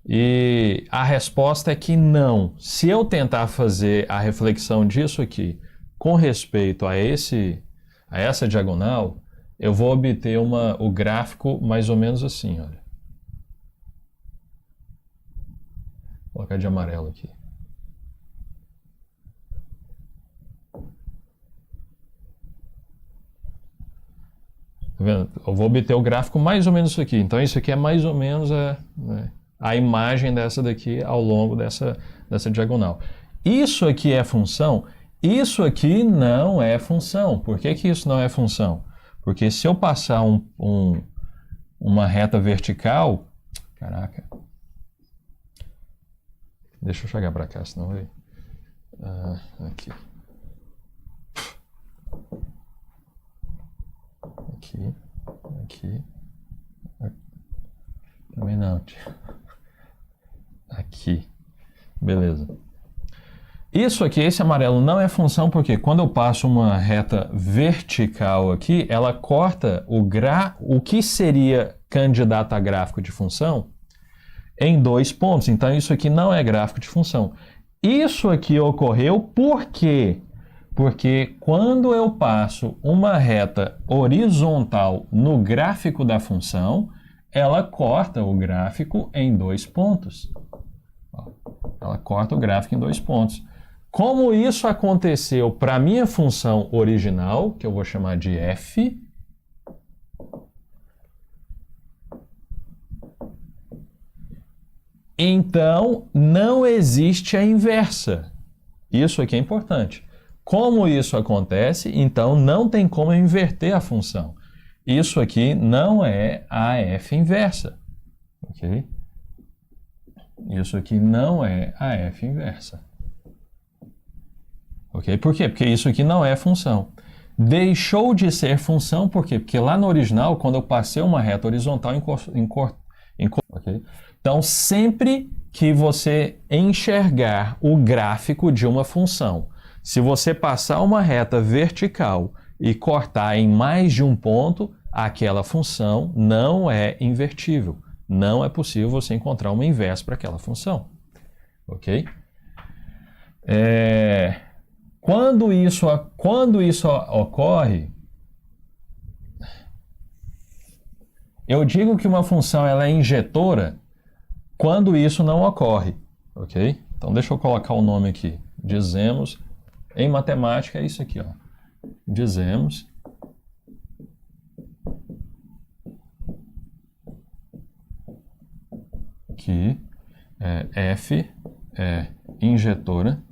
E a resposta é que não. Se eu tentar fazer a reflexão disso aqui com respeito a essa diagonal, eu vou obter o gráfico mais ou menos assim, olha. Vou colocar de amarelo aqui. Tá vendo? Eu vou obter o gráfico mais ou menos isso aqui. Então isso aqui é mais ou menos a imagem dessa daqui ao longo dessa diagonal. Isso aqui é função? Isso aqui não é função. Por que isso não é função? Porque se eu passar uma reta vertical... Caraca. Deixa eu chegar para cá, senão vai... aqui. Aqui. Também não. Aqui. Beleza. Isso aqui, esse amarelo não é função porque quando eu passo uma reta vertical aqui, ela corta o que seria candidato a gráfico de função em 2 pontos. Então isso aqui não é gráfico de função. Isso aqui ocorreu por quê? Porque quando eu passo uma reta horizontal no gráfico da função, ela corta o gráfico em 2 pontos. Ela corta o gráfico em 2 pontos. Como isso aconteceu para a minha função original, que eu vou chamar de f, então não existe a inversa. Isso aqui é importante. Como isso acontece, então não tem como eu inverter a função. Isso aqui não é a f inversa. Ok? Isso aqui não é a f inversa. Ok? Por quê? Porque isso aqui não é função. Deixou de ser função, por quê? Porque lá no original, quando eu passei uma reta horizontal, ok? Então, sempre que você enxergar o gráfico de uma função, se você passar uma reta vertical e cortar em mais de um ponto, aquela função não é invertível. Não é possível você encontrar uma inversa para aquela função. Ok? Quando isso ocorre, eu digo que uma função ela é injetora quando isso não ocorre, ok? Então deixa eu colocar o nome aqui. Dizemos, em matemática é isso aqui, ó. Dizemos que f é injetora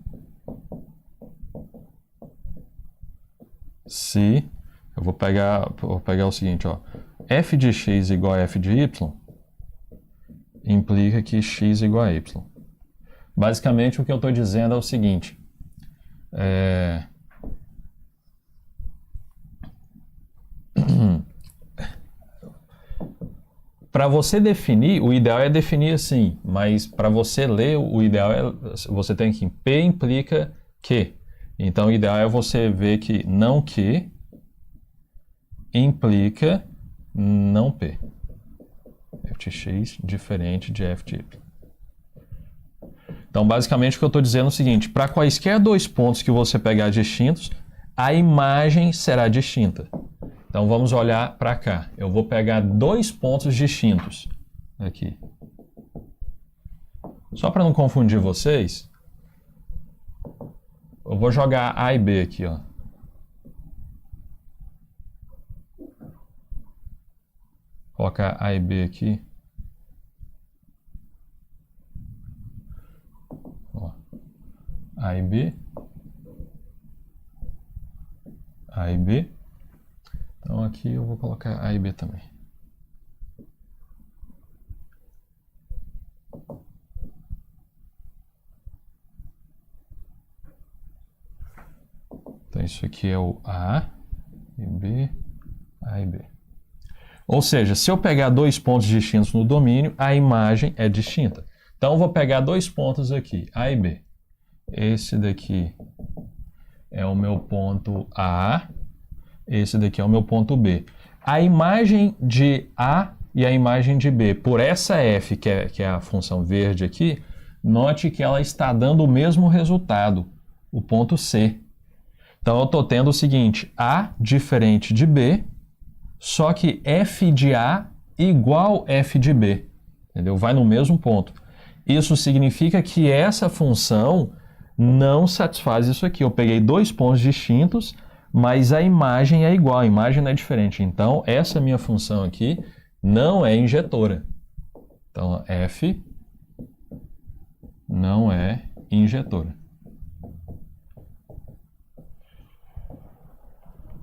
se eu vou pegar o seguinte, ó, f de x igual a f de y implica que x igual a y. Basicamente o que eu estou dizendo é o seguinte, para você definir, o ideal é definir assim, mas para você ler, o ideal é você tem que P implica que. Então, o ideal é você ver que não que implica não P. F de x diferente de f de y. Então, basicamente, o que eu estou dizendo é o seguinte, para quaisquer 2 pontos que você pegar distintos, a imagem será distinta. Então, vamos olhar para cá. Eu vou pegar 2 pontos distintos aqui. Só para não confundir vocês, eu vou jogar A e B aqui, ó. Colocar A e B aqui. Ó. A e B. A e B. Então aqui eu vou colocar A e B também. Então isso aqui é o A e B, A e B. Ou seja, se eu pegar 2 pontos distintos no domínio, a imagem é distinta. Então eu vou pegar 2 pontos aqui, A e B. Esse daqui é o meu ponto A, esse daqui é o meu ponto B. A imagem de A e a imagem de B, por essa f, que é a função verde aqui, note que ela está dando o mesmo resultado, o ponto C. Então eu estou tendo o seguinte, A diferente de B, só que f de A igual f de B. Entendeu? Vai no mesmo ponto. Isso significa que essa função não satisfaz isso aqui. Eu peguei 2 pontos distintos, mas a imagem é igual, a imagem não é diferente. Então, essa minha função aqui não é injetora. Então, f não é injetora.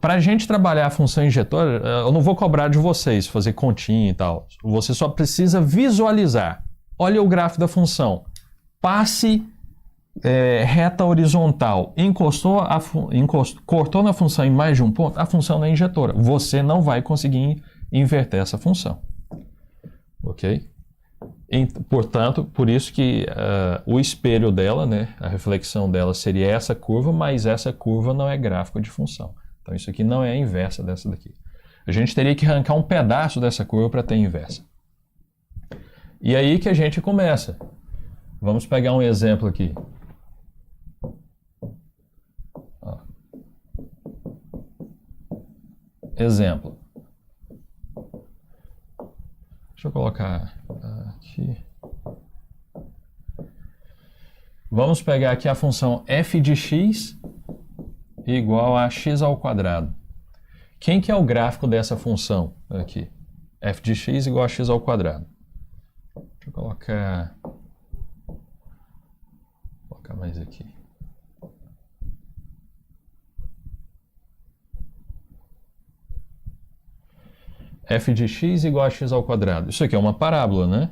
Para a gente trabalhar a função injetora, eu não vou cobrar de vocês fazer continha e tal. Você só precisa visualizar. Olha o gráfico da função. Passe reta horizontal, cortou na função em mais de um ponto, a função não é injetora. Você não vai conseguir inverter essa função. Ok? Portanto, por isso que o espelho dela, né, a reflexão dela seria essa curva, mas essa curva não é gráfico de função. Então, isso aqui não é a inversa dessa daqui. A gente teria que arrancar um pedaço dessa curva para ter inversa. E aí que a gente começa. Vamos pegar um exemplo aqui. Ó. Exemplo. Deixa eu colocar aqui. Vamos pegar aqui a função f de x igual a x ao quadrado. Quem que é o gráfico dessa função aqui? F de x igual a x ao quadrado. Deixa eu colocar mais aqui. F de x igual a x ao quadrado. Isso aqui é uma parábola, né?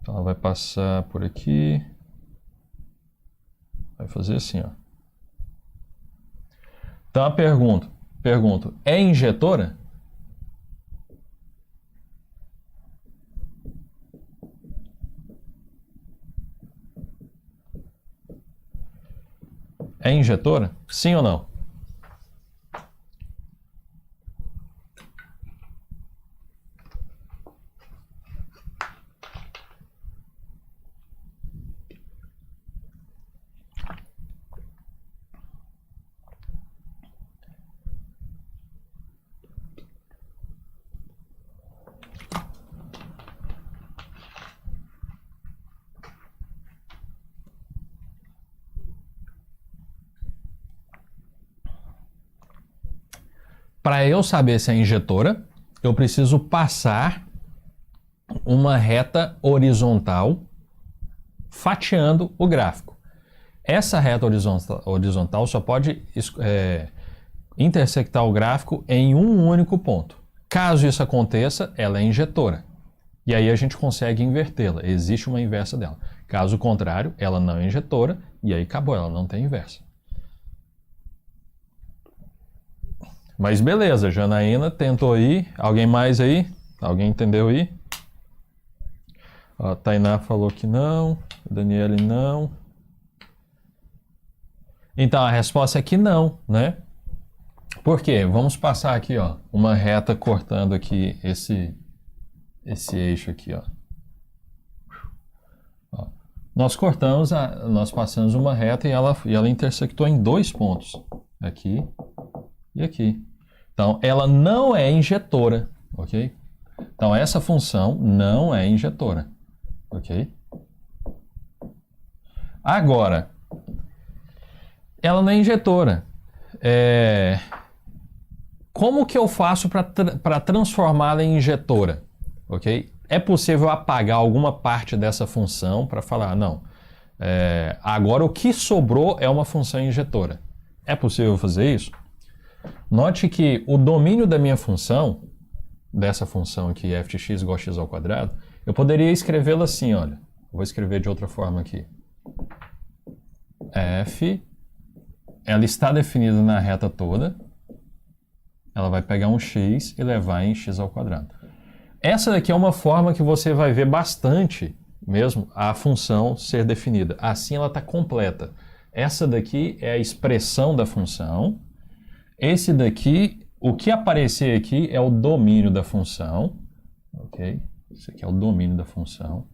Então ela vai passar por aqui. Vai fazer assim, ó. Então, pergunto, é injetora? É injetora? Sim ou não? Para eu saber se é injetora, eu preciso passar uma reta horizontal fatiando o gráfico. Essa reta horizontal só pode intersectar o gráfico em um único ponto. Caso isso aconteça, ela é injetora. E aí a gente consegue invertê-la. Existe uma inversa dela. Caso contrário, ela não é injetora e aí acabou, ela não tem inversa. Mas beleza, Janaína tentou ir. Alguém mais aí? Alguém entendeu aí? A Tainá falou que não. Daniele não. Então a resposta é que não, né? Por quê? Vamos passar aqui, ó, uma reta cortando aqui esse eixo aqui, ó. Nós passamos uma reta e ela intersectou em dois pontos, aqui e aqui. Então, ela não é injetora, ok? Então, essa função não é injetora, ok? Agora, ela não é injetora. Como que eu faço para transformá-la em injetora, ok? É possível apagar alguma parte dessa função para falar, não, agora o que sobrou é uma função injetora. É possível fazer isso? Note que o domínio da minha função, dessa função aqui, f de x igual a x ao quadrado, eu poderia escrevê-la assim, olha. Vou escrever de outra forma aqui. F, ela está definida na reta toda, ela vai pegar um x e levar em x ao quadrado. Essa daqui é uma forma que você vai ver bastante mesmo a função ser definida. Assim ela está completa. Essa daqui é a expressão da função. Esse daqui, o que aparecer aqui é o domínio da função. Ok? Esse aqui é o domínio da função.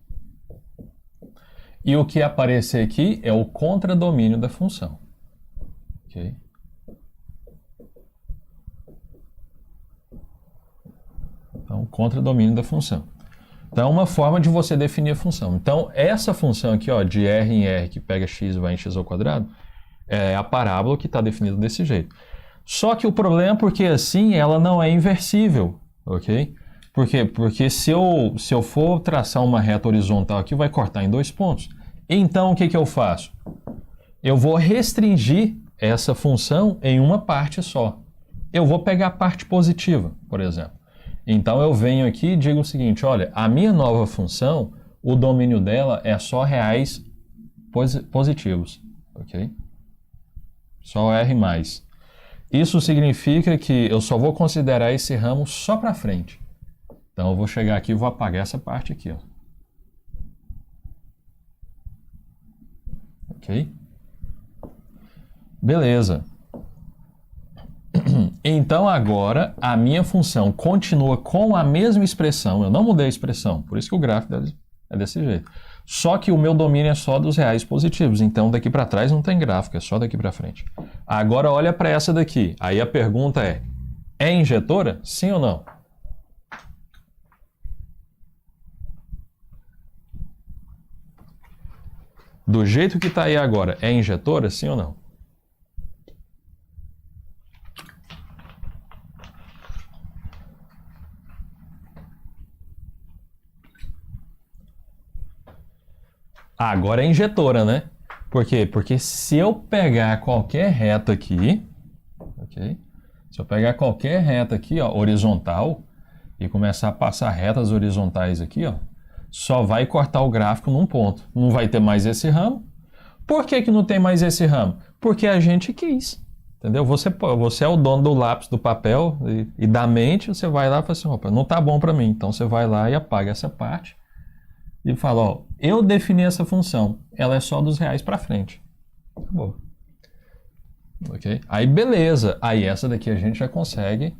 E o que aparecer aqui é o contradomínio da função. Ok? Então, contradomínio da função. Então, é uma forma de você definir a função. Então, essa função aqui, ó, de R em R, que pega x e vai em x ao quadrado, é a parábola que está definida desse jeito. Só que o problema é porque assim ela não é inversível, ok? Por quê? Porque se eu for traçar uma reta horizontal aqui, vai cortar em dois pontos. Então, o que eu faço? Eu vou restringir essa função em uma parte só. Eu vou pegar a parte positiva, por exemplo. Então, eu venho aqui e digo o seguinte, olha, a minha nova função, o domínio dela é só reais positivos, ok? Só R+. Isso significa que eu só vou considerar esse ramo só para frente. Então, eu vou chegar aqui e vou apagar essa parte aqui, ó. Ok? Beleza. Então, agora, a minha função continua com a mesma expressão. Eu não mudei a expressão, por isso que o gráfico é desse jeito. Só que o meu domínio é só dos reais positivos. Então, daqui para trás não tem gráfico, é só daqui para frente. Agora, olha para essa daqui. Aí a pergunta é injetora? Sim ou não? do jeito que está aí agora, é injetora, sim ou não? Agora é injetora, né? Por quê? Porque se eu pegar qualquer reta aqui, ok? Se eu pegar qualquer reta aqui, ó, horizontal, e começar a passar retas horizontais aqui, ó, só vai cortar o gráfico num ponto. Não vai ter mais esse ramo. Por que que não tem mais esse ramo? Porque a gente quis, entendeu? Você é o dono do lápis, do papel e da mente, você vai lá e fala assim, opa, não tá bom para mim. Então você vai lá e apaga essa parte e fala, ó, eu defini essa função, ela é só dos reais para frente. Acabou. Ok? Aí beleza, aí essa daqui a gente já consegue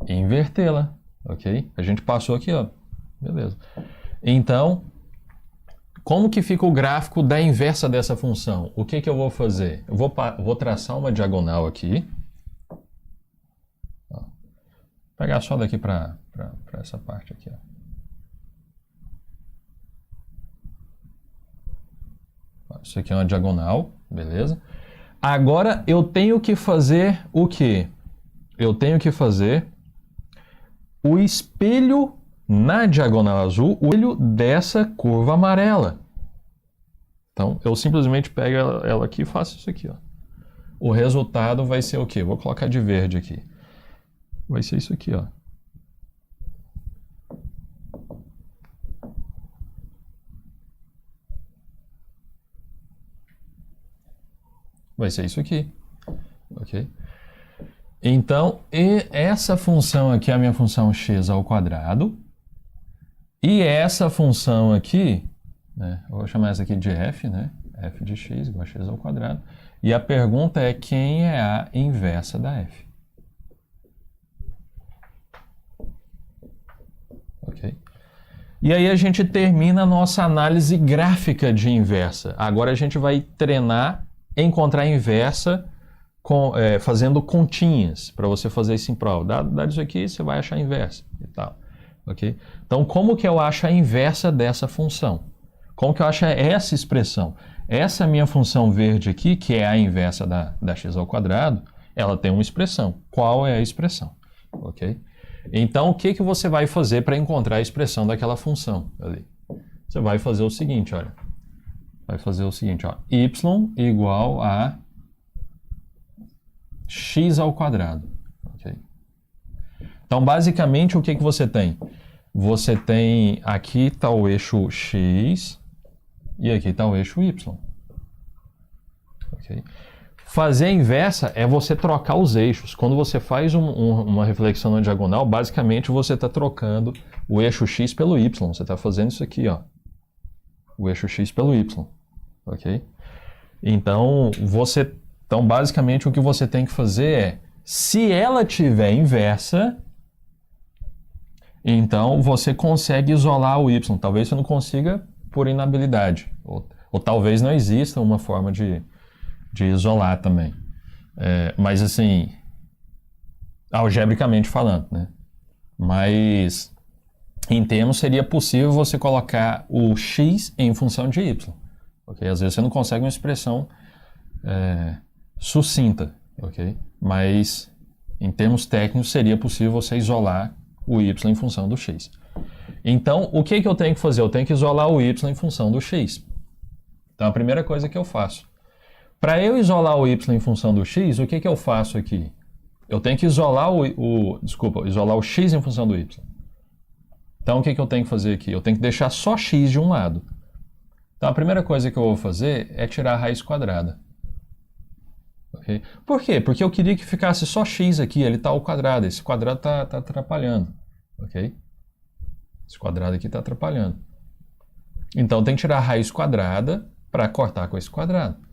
invertê-la, ok? A gente passou aqui, ó, beleza. Então, como que fica o gráfico da inversa dessa função? O que que eu vou fazer? Eu vou traçar uma diagonal aqui. Ó, pegar só daqui para essa parte aqui, ó. Isso aqui é uma diagonal, beleza? Agora eu tenho que fazer o quê? Eu tenho que fazer o espelho na diagonal azul, o espelho dessa curva amarela. Então, eu simplesmente pego ela aqui e faço isso aqui, ó. O resultado vai ser o quê? Vou colocar de verde aqui. Vai ser isso aqui, ó. Vai ser isso aqui, ok? Então, essa função aqui é a minha função x ao quadrado. E essa função aqui, né, eu vou chamar essa aqui de f, né? F de x igual a x ao quadrado. E a pergunta é quem é a inversa da f. Ok? E aí a gente termina a nossa análise gráfica de inversa. Agora a gente vai treinar encontrar a inversa fazendo continhas para você fazer isso em prova. Dado isso aqui, você vai achar a inversa e tal. Okay? Então, como que eu acho a inversa dessa função? Como que eu acho essa expressão? Essa minha função verde aqui, que é a inversa da x ao quadrado, ela tem uma expressão. Qual é a expressão? Okay? Então, o que que você vai fazer para encontrar a expressão daquela função ali? Você vai fazer o seguinte, olha. Vai fazer o seguinte, ó, y igual a x ao quadrado. Okay? Então, basicamente, o que que você tem? Você tem, aqui está o eixo x e aqui está o eixo y. Okay? Fazer a inversa é você trocar os eixos. Quando você faz uma reflexão na diagonal, basicamente você está trocando o eixo x pelo y. Você está fazendo isso aqui, ó. O eixo x pelo y, ok? Então, basicamente o que você tem que fazer é, se ela tiver inversa, então você consegue isolar o y. Talvez você não consiga por inabilidade, ou talvez não exista uma forma de isolar também. Mas assim, algebricamente falando, né? Mas em termos, seria possível você colocar o x em função de y. Okay? Às vezes você não consegue uma expressão sucinta, okay? Mas em termos técnicos seria possível você isolar o y em função do x. Então, o que que eu tenho que fazer? Eu tenho que isolar o y em função do x. Então, a primeira coisa que eu faço. Para eu isolar o y em função do x, o que que eu faço aqui? Eu tenho que isolar isolar o x em função do y. Então, o que que eu tenho que fazer aqui? Eu tenho que deixar só x de um lado. Então, a primeira coisa que eu vou fazer é tirar a raiz quadrada. Okay? Por quê? Porque eu queria que ficasse só x aqui, ele está ao quadrado. Esse quadrado está atrapalhando. Okay? Esse quadrado aqui está atrapalhando. Então, tem que tirar a raiz quadrada para cortar com esse quadrado.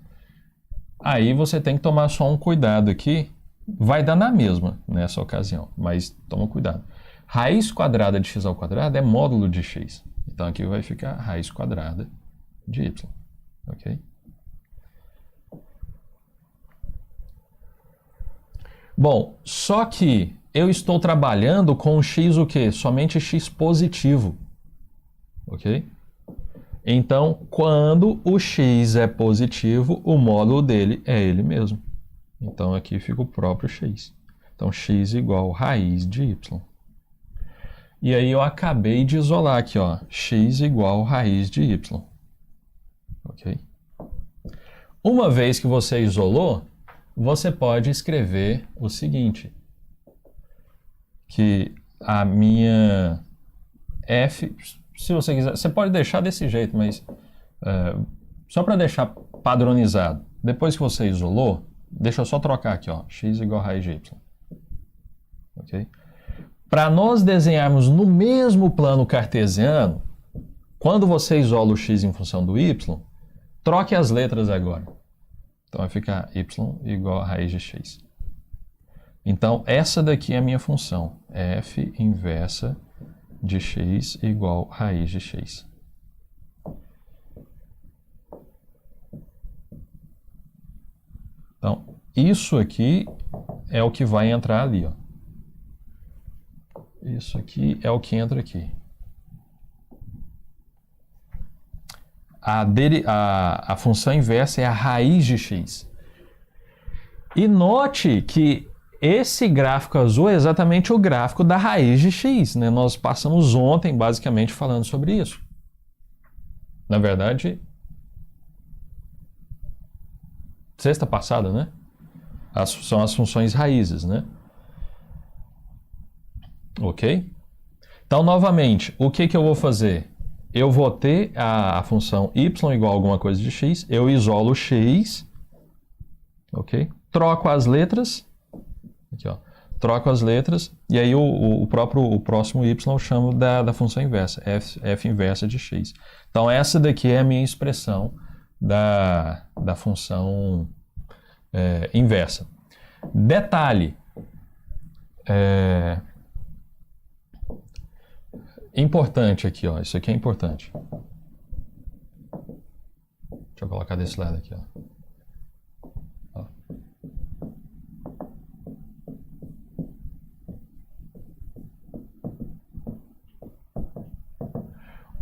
Aí você tem que tomar só um cuidado aqui. Vai dar na mesma nessa ocasião, mas toma cuidado. Raiz quadrada de x ao quadrado é módulo de x. Então aqui vai ficar raiz quadrada de y. Ok? Bom, só que eu estou trabalhando com x o quê? Somente x positivo. Ok? Então, quando o x é positivo, o módulo dele é ele mesmo. Então, aqui fica o próprio x. Então, x igual raiz de y. E aí eu acabei de isolar aqui, ó, x igual raiz de y. Ok? Uma vez que você isolou, você pode escrever o seguinte, que a minha f, se você quiser, você pode deixar desse jeito, mas só para deixar padronizado, depois que você isolou, deixa eu só trocar aqui, ó, x igual a raiz de y. Ok? Para nós desenharmos no mesmo plano cartesiano, quando você isola o x em função do y, troque as letras agora. Então vai ficar y igual a raiz de x. Então essa daqui é a minha função, f inversa de x igual a raiz de x. Então, isso aqui é o que vai entrar ali, ó. Isso aqui é o que entra aqui. A função inversa é a raiz de x. E note que esse gráfico azul é exatamente o gráfico da raiz de x, né? Nós passamos ontem, basicamente, falando sobre isso. Na verdade, sexta passada, né? São as funções raízes, né? Ok? Então, novamente, o que eu vou fazer? Eu vou ter a função y igual a alguma coisa de x, eu isolo x, ok? Troco as letras, aqui ó, troco as letras, e aí o próximo y eu chamo da função inversa, f inversa de x. Então, essa daqui é a minha expressão da função inversa. Detalhe, importante aqui, ó, isso aqui é importante. Deixa eu colocar desse lado aqui, ó.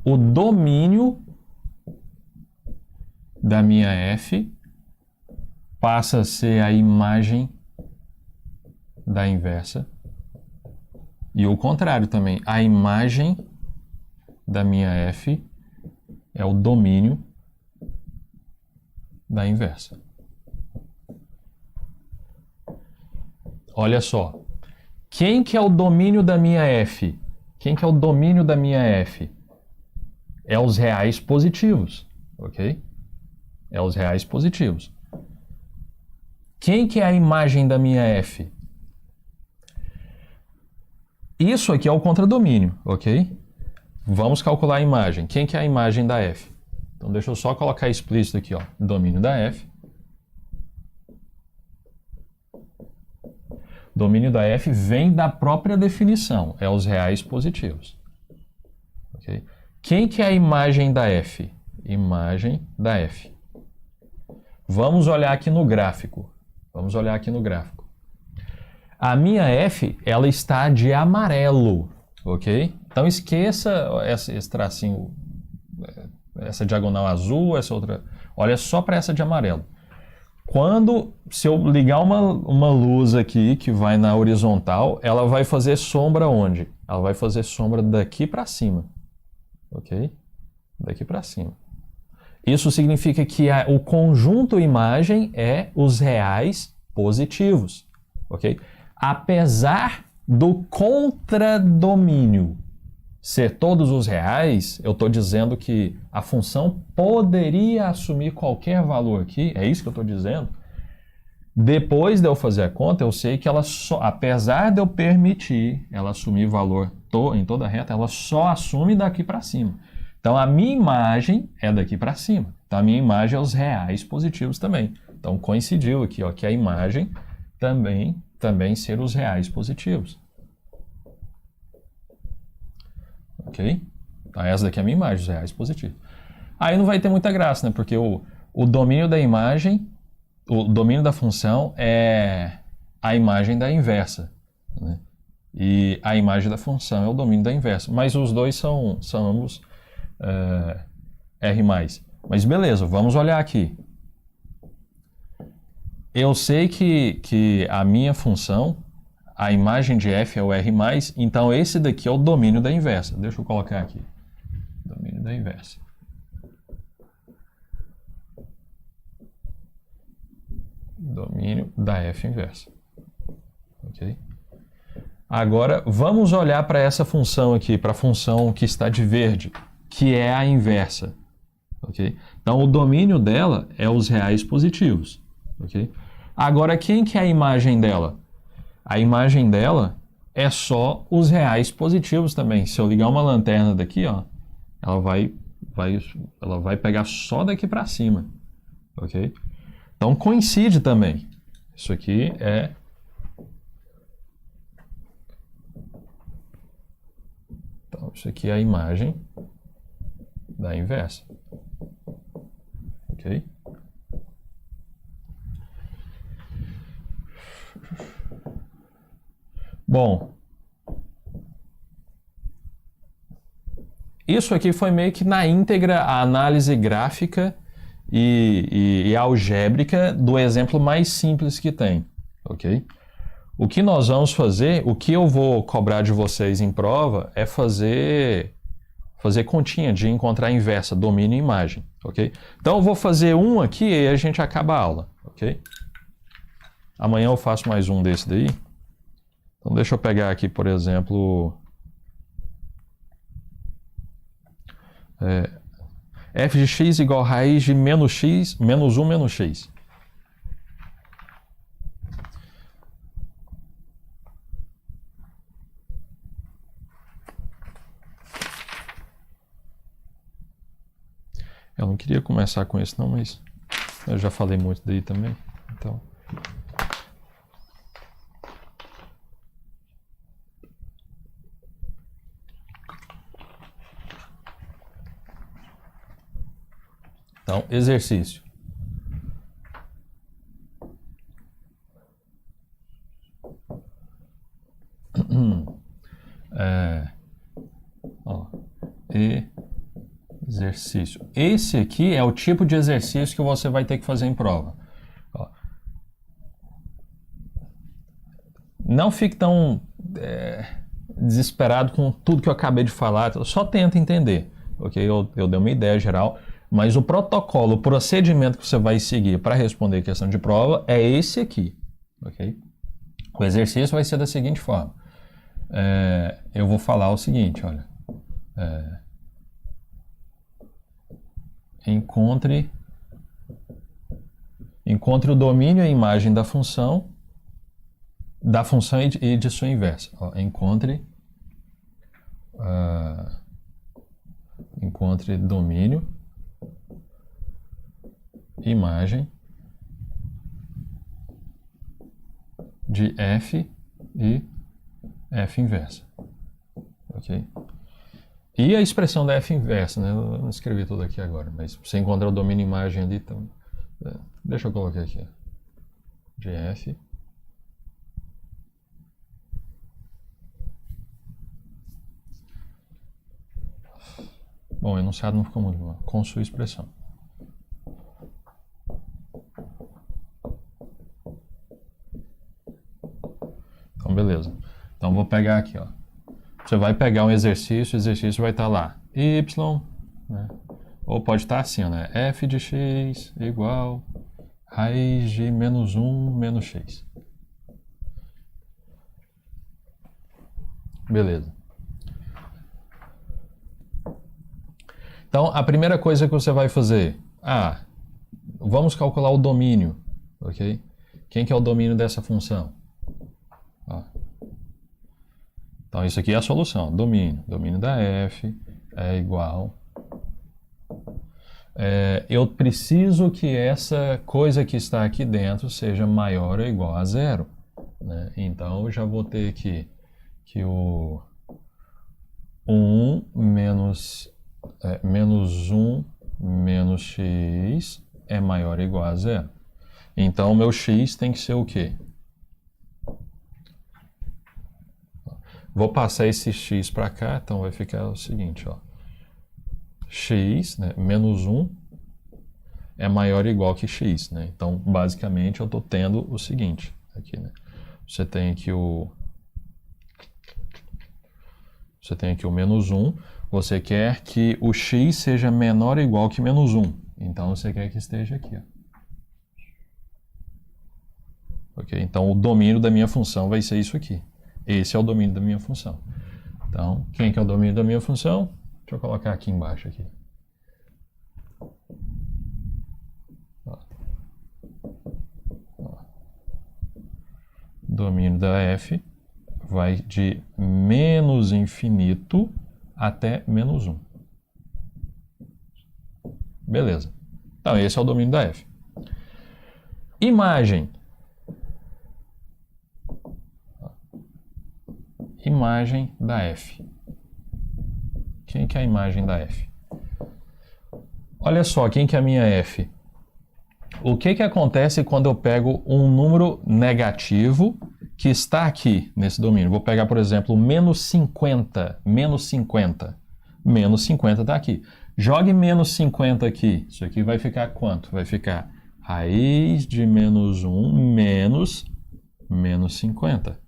O domínio da minha f passa a ser a imagem da inversa. E o contrário também, a imagem da minha f é o domínio da inversa. Olha só, quem que é o domínio da minha f? Quem que é o domínio da minha f? É os reais positivos, ok? É os reais positivos. Quem que é a imagem da minha f? Isso aqui é o contradomínio, ok? Vamos calcular a imagem. Quem que é a imagem da f? Então, deixa eu só colocar explícito aqui, ó. Domínio da f. Domínio da f vem da própria definição, é os reais positivos. Ok? Quem que é a imagem da f? Imagem da f. Vamos olhar aqui no gráfico. Vamos olhar aqui no gráfico. A minha f, ela está de amarelo, ok? Então esqueça esse tracinho, essa diagonal azul, essa outra. Olha só para essa de amarelo. Se eu ligar uma luz aqui que vai na horizontal, ela vai fazer sombra onde? Ela vai fazer sombra daqui para cima, ok? Daqui para cima. Isso significa que o conjunto imagem é os reais positivos, ok? Apesar do contradomínio ser todos os reais, eu estou dizendo que a função poderia assumir qualquer valor aqui, é isso que eu estou dizendo. Depois de eu fazer a conta, eu sei que ela só, apesar de eu permitir ela assumir valor em toda a reta, ela só assume daqui para cima. Então, a minha imagem é daqui para cima. Então, a minha imagem é os reais positivos também. Então, coincidiu aqui, ó, que a imagem também ser os reais positivos. Ok? Então, essa daqui é a minha imagem, os reais positivos. Aí não vai ter muita graça, né? Porque o domínio da imagem, o domínio da função é a imagem da inversa, né? E a imagem da função é o domínio da inversa. Mas os dois são ambos R+. Mas beleza, vamos olhar aqui. Eu sei que a minha função, a imagem de f é o R+, então esse daqui é o domínio da inversa. Deixa eu colocar aqui. Domínio da inversa. Domínio da f inversa. Ok? Agora, vamos olhar para essa função aqui, para a função que está de verde, que é a inversa. Okay? Então, o domínio dela é os reais positivos. Okay? Agora, quem que é a imagem dela? A imagem dela é só os reais positivos também. Se eu ligar uma lanterna daqui, ó, ela vai pegar só daqui para cima. Okay? Então, coincide também. Isso aqui é... Então, isso aqui é a imagem da inversa. Ok? Bom, isso aqui foi meio que na íntegra a análise gráfica e algébrica do exemplo mais simples que tem. Ok? O que nós vamos fazer, o que eu vou cobrar de vocês em prova é fazer continha de encontrar a inversa, domínio e imagem, ok? Então eu vou fazer um aqui e a gente acaba a aula, ok? Amanhã eu faço mais um desse daí. Então deixa eu pegar aqui, por exemplo, f de x igual a raiz de menos x, menos 1 menos x. Eu não queria começar com isso não, mas eu já falei muito daí também, então... Então, exercício. Exercício. Esse aqui é o tipo de exercício que você vai ter que fazer em prova. Ó. Não fique tão desesperado com tudo que eu acabei de falar, só tenta entender, ok? Eu dei uma ideia geral, mas o protocolo, o procedimento que você vai seguir para responder a questão de prova é esse aqui, ok? O exercício vai ser da seguinte forma. Eu vou falar o seguinte, olha. Encontre o domínio e a imagem da função e de sua inversa. Ó, encontre domínio, imagem de f e f inversa. Ok? E a expressão da f inversa, né? Eu não escrevi tudo aqui agora, mas você encontra o domínio imagem ali, então... Deixa eu colocar aqui. De f. Bom, o enunciado não ficou muito bom. Com sua expressão. Então, beleza. Então, vou pegar aqui, ó. Você vai pegar um exercício, o exercício vai estar lá, y, né? Ou pode estar assim, né? F de x igual raiz de menos 1 menos x. Beleza. Então, a primeira coisa que você vai fazer, vamos calcular o domínio, ok? Quem que é o domínio dessa função? Ó. Então, isso aqui é a solução, domínio. Domínio da f é igual... eu preciso que essa coisa que está aqui dentro seja maior ou igual a zero, né? Então, eu já vou ter aqui que o 1 menos 1 menos x é maior ou igual a zero. Então, o meu x tem que ser o quê? Vou passar esse x para cá, então vai ficar o seguinte, ó. x, né, menos 1, é maior ou igual que x, né? Então, basicamente, eu estou tendo o seguinte, aqui, né? Você tem aqui o menos 1, você quer que o x seja menor ou igual que menos 1. Então, você quer que esteja aqui, ó. Ok? Então, o domínio da minha função vai ser isso aqui. Esse é o domínio da minha função. Então, quem que é o domínio da minha função? Deixa eu colocar aqui embaixo, aqui. Domínio da f vai de menos infinito até menos 1. Beleza. Então, esse é o domínio da f. Imagem. Imagem da f. Quem que é a imagem da f? Olha só, quem que é a minha f? O que acontece quando eu pego um número negativo que está aqui nesse domínio? Vou pegar, por exemplo, menos 50. Menos 50. Menos 50 está aqui. Jogue menos 50 aqui. Isso aqui vai ficar quanto? Vai ficar raiz de menos 1 menos 50.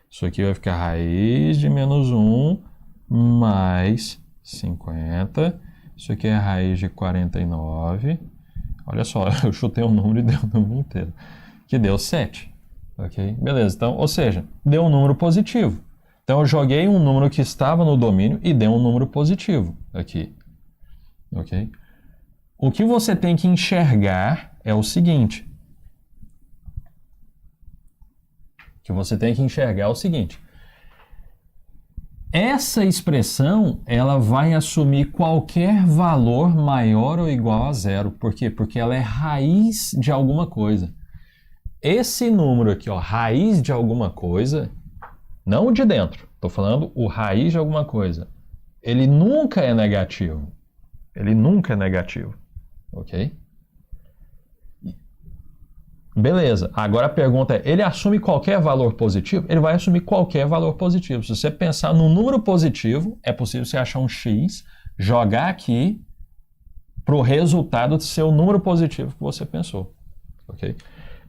Isso aqui vai ficar raiz de menos 1 mais 50. Isso aqui é raiz de 49. Olha só, eu chutei um número e deu o número inteiro. Que deu 7. Ok? Beleza. Então, ou seja, deu um número positivo. Então, eu joguei um número que estava no domínio e deu um número positivo aqui. Ok? O que você tem que enxergar é o seguinte. Essa expressão, ela vai assumir qualquer valor maior ou igual a zero. Por quê? Porque ela é raiz de alguma coisa. Esse número aqui, ó, raiz de alguma coisa, não o de dentro, estou falando o raiz de alguma coisa, ele nunca é negativo. Ele nunca é negativo. Ok? Beleza, agora a pergunta é, ele assume qualquer valor positivo? Ele vai assumir qualquer valor positivo. Se você pensar num número positivo, é possível você achar um x, jogar aqui para o resultado ser o número positivo que você pensou. Ok?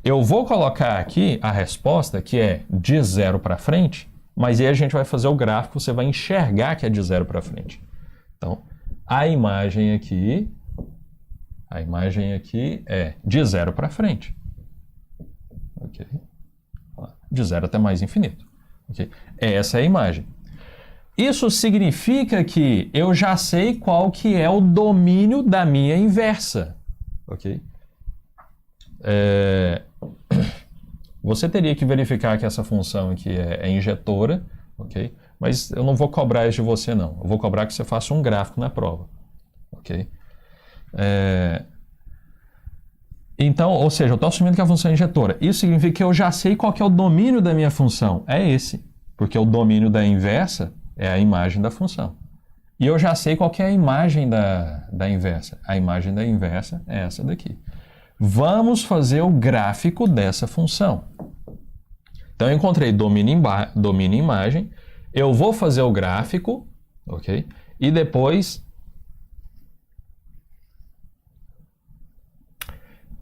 Eu vou colocar aqui a resposta, que é de 0 para frente, mas aí a gente vai fazer o gráfico, você vai enxergar que é de 0 para frente. Então, a imagem aqui é de 0 para frente. Okay. De 0 até mais infinito. Okay. Essa é a imagem. Isso significa que eu já sei qual que é o domínio da minha inversa. Ok? Você teria que verificar que essa função aqui é injetora, ok? Mas eu não vou cobrar isso de você, não. Eu vou cobrar que você faça um gráfico na prova. Ok? Então, ou seja, eu estou assumindo que a função é injetora. Isso significa que eu já sei qual que é o domínio da minha função. É esse. Porque o domínio da inversa é a imagem da função. E eu já sei qual que é a imagem da inversa. A imagem da inversa é essa daqui. Vamos fazer o gráfico dessa função. Então, eu encontrei domínio e imagem. Eu vou fazer o gráfico, ok? E depois...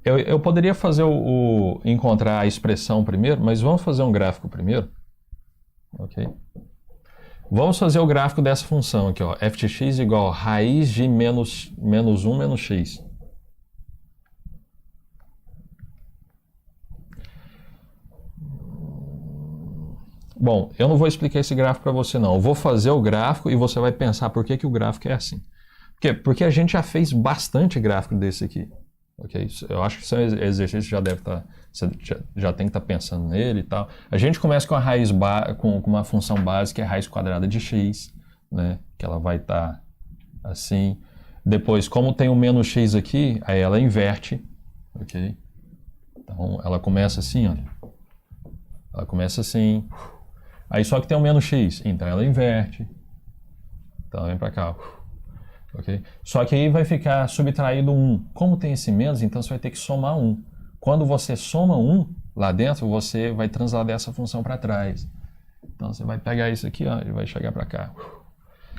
Eu poderia fazer encontrar a expressão primeiro, mas vamos fazer um gráfico primeiro. Ok? Vamos fazer o gráfico dessa função aqui, ó. F de x igual a raiz de menos 1 menos x. Bom, eu não vou explicar esse gráfico para você, não. Eu vou fazer o gráfico e você vai pensar por que o gráfico é assim. Porque a gente já fez bastante gráfico desse aqui. Okay? Eu acho que esse exercício já deve estar, você já tem que estar pensando nele e tal. A gente começa com a raiz com uma função básica, que é a raiz quadrada de x, né? Que ela vai estar assim. Depois, como tem o menos x aqui, aí ela inverte, ok? Então, ela começa assim, olha. Ela começa assim. Aí só que tem o menos x, então ela inverte. Então, ela vem para cá. Okay? Só que aí vai ficar subtraído 1. Como tem esse menos, então você vai ter que somar 1. Quando você soma 1, lá dentro você vai transladar essa função para trás. Então você vai pegar isso aqui, ó, e vai chegar para cá.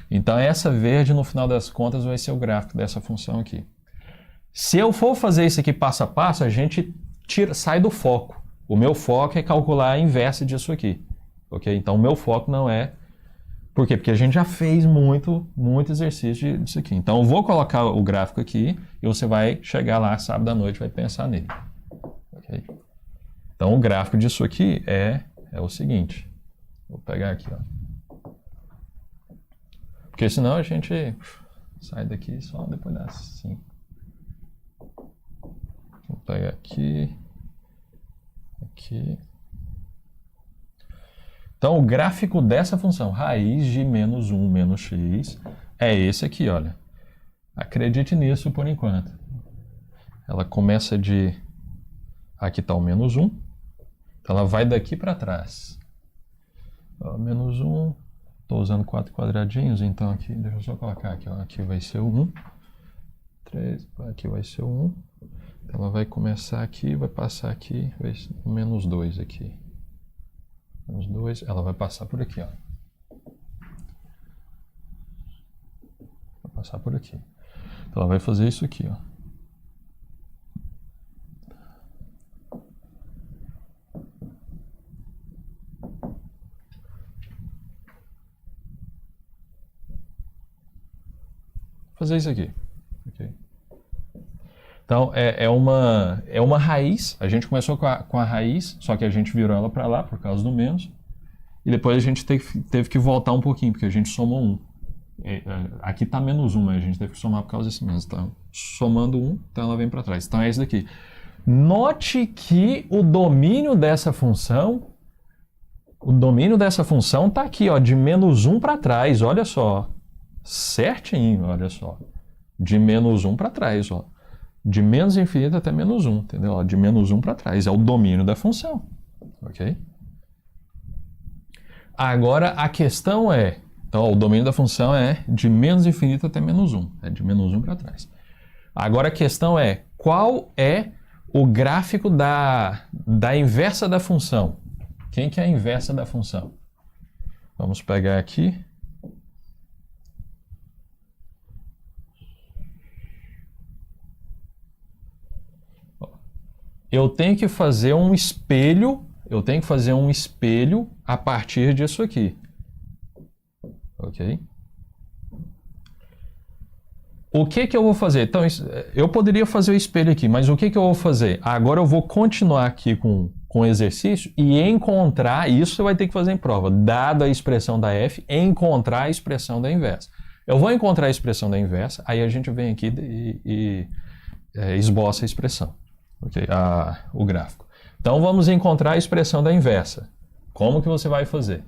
Então essa verde, no final das contas, vai ser o gráfico dessa função aqui. Se eu for fazer isso aqui passo a passo, a gente sai do foco. O meu foco é calcular a inversa disso aqui. Ok? Então o meu foco não é... Por quê? Porque a gente já fez muito exercício disso aqui. Então eu vou colocar o gráfico aqui e você vai chegar lá sábado à noite e vai pensar nele. Ok? Então o gráfico disso aqui é o seguinte. Vou pegar aqui, ó. Porque senão a gente sai daqui só depois assim. Vou pegar aqui. Aqui. Então o gráfico dessa função, raiz de menos 1 menos x, é esse aqui, olha. Acredite nisso por enquanto. Ela começa de... Aqui está o menos 1. Então ela vai daqui para trás. Ó, menos 1. Estou usando 4 quadradinhos, então aqui, deixa eu só colocar aqui, ó, aqui vai ser o 1, 3, aqui vai ser o 1, então ela vai começar aqui, vai passar aqui, vai ser o menos 2 aqui, menos 2, ela vai passar por aqui, ó, vai passar por aqui, então ela vai fazer isso aqui, ó. Fazer isso aqui. Okay. Então, é uma raiz. A gente começou com a raiz, só que a gente virou ela para lá por causa do menos. E depois a gente teve que voltar um pouquinho, porque a gente somou 1. Aqui está menos 1, mas a gente teve que somar por causa desse menos. Então, somando 1, então ela vem para trás. Então, é esse daqui. Note que o domínio dessa função está aqui, ó, de menos 1 para trás. Olha só. Certinho, olha só. De menos 1 para trás, ó. De menos infinito até menos 1, entendeu? Ó, de menos 1 para trás. É o domínio da função. Ok? Agora, a questão é... Então, ó, o domínio da função é de menos infinito até menos 1. É de menos 1 para trás. Agora, a questão é... Qual é o gráfico da inversa da função? Quem que é a inversa da função? Vamos pegar aqui... Eu tenho que fazer um espelho, a partir disso aqui. Ok? O que eu vou fazer? Então, eu poderia fazer o espelho aqui, mas o que eu vou fazer? Agora eu vou continuar aqui com o exercício e encontrar, isso você vai ter que fazer em prova, dada a expressão da f, encontrar a expressão da inversa. Eu vou encontrar a expressão da inversa, aí a gente vem aqui e esboça a expressão. Okay? O gráfico. Então vamos encontrar a expressão da inversa. Como que você vai fazer?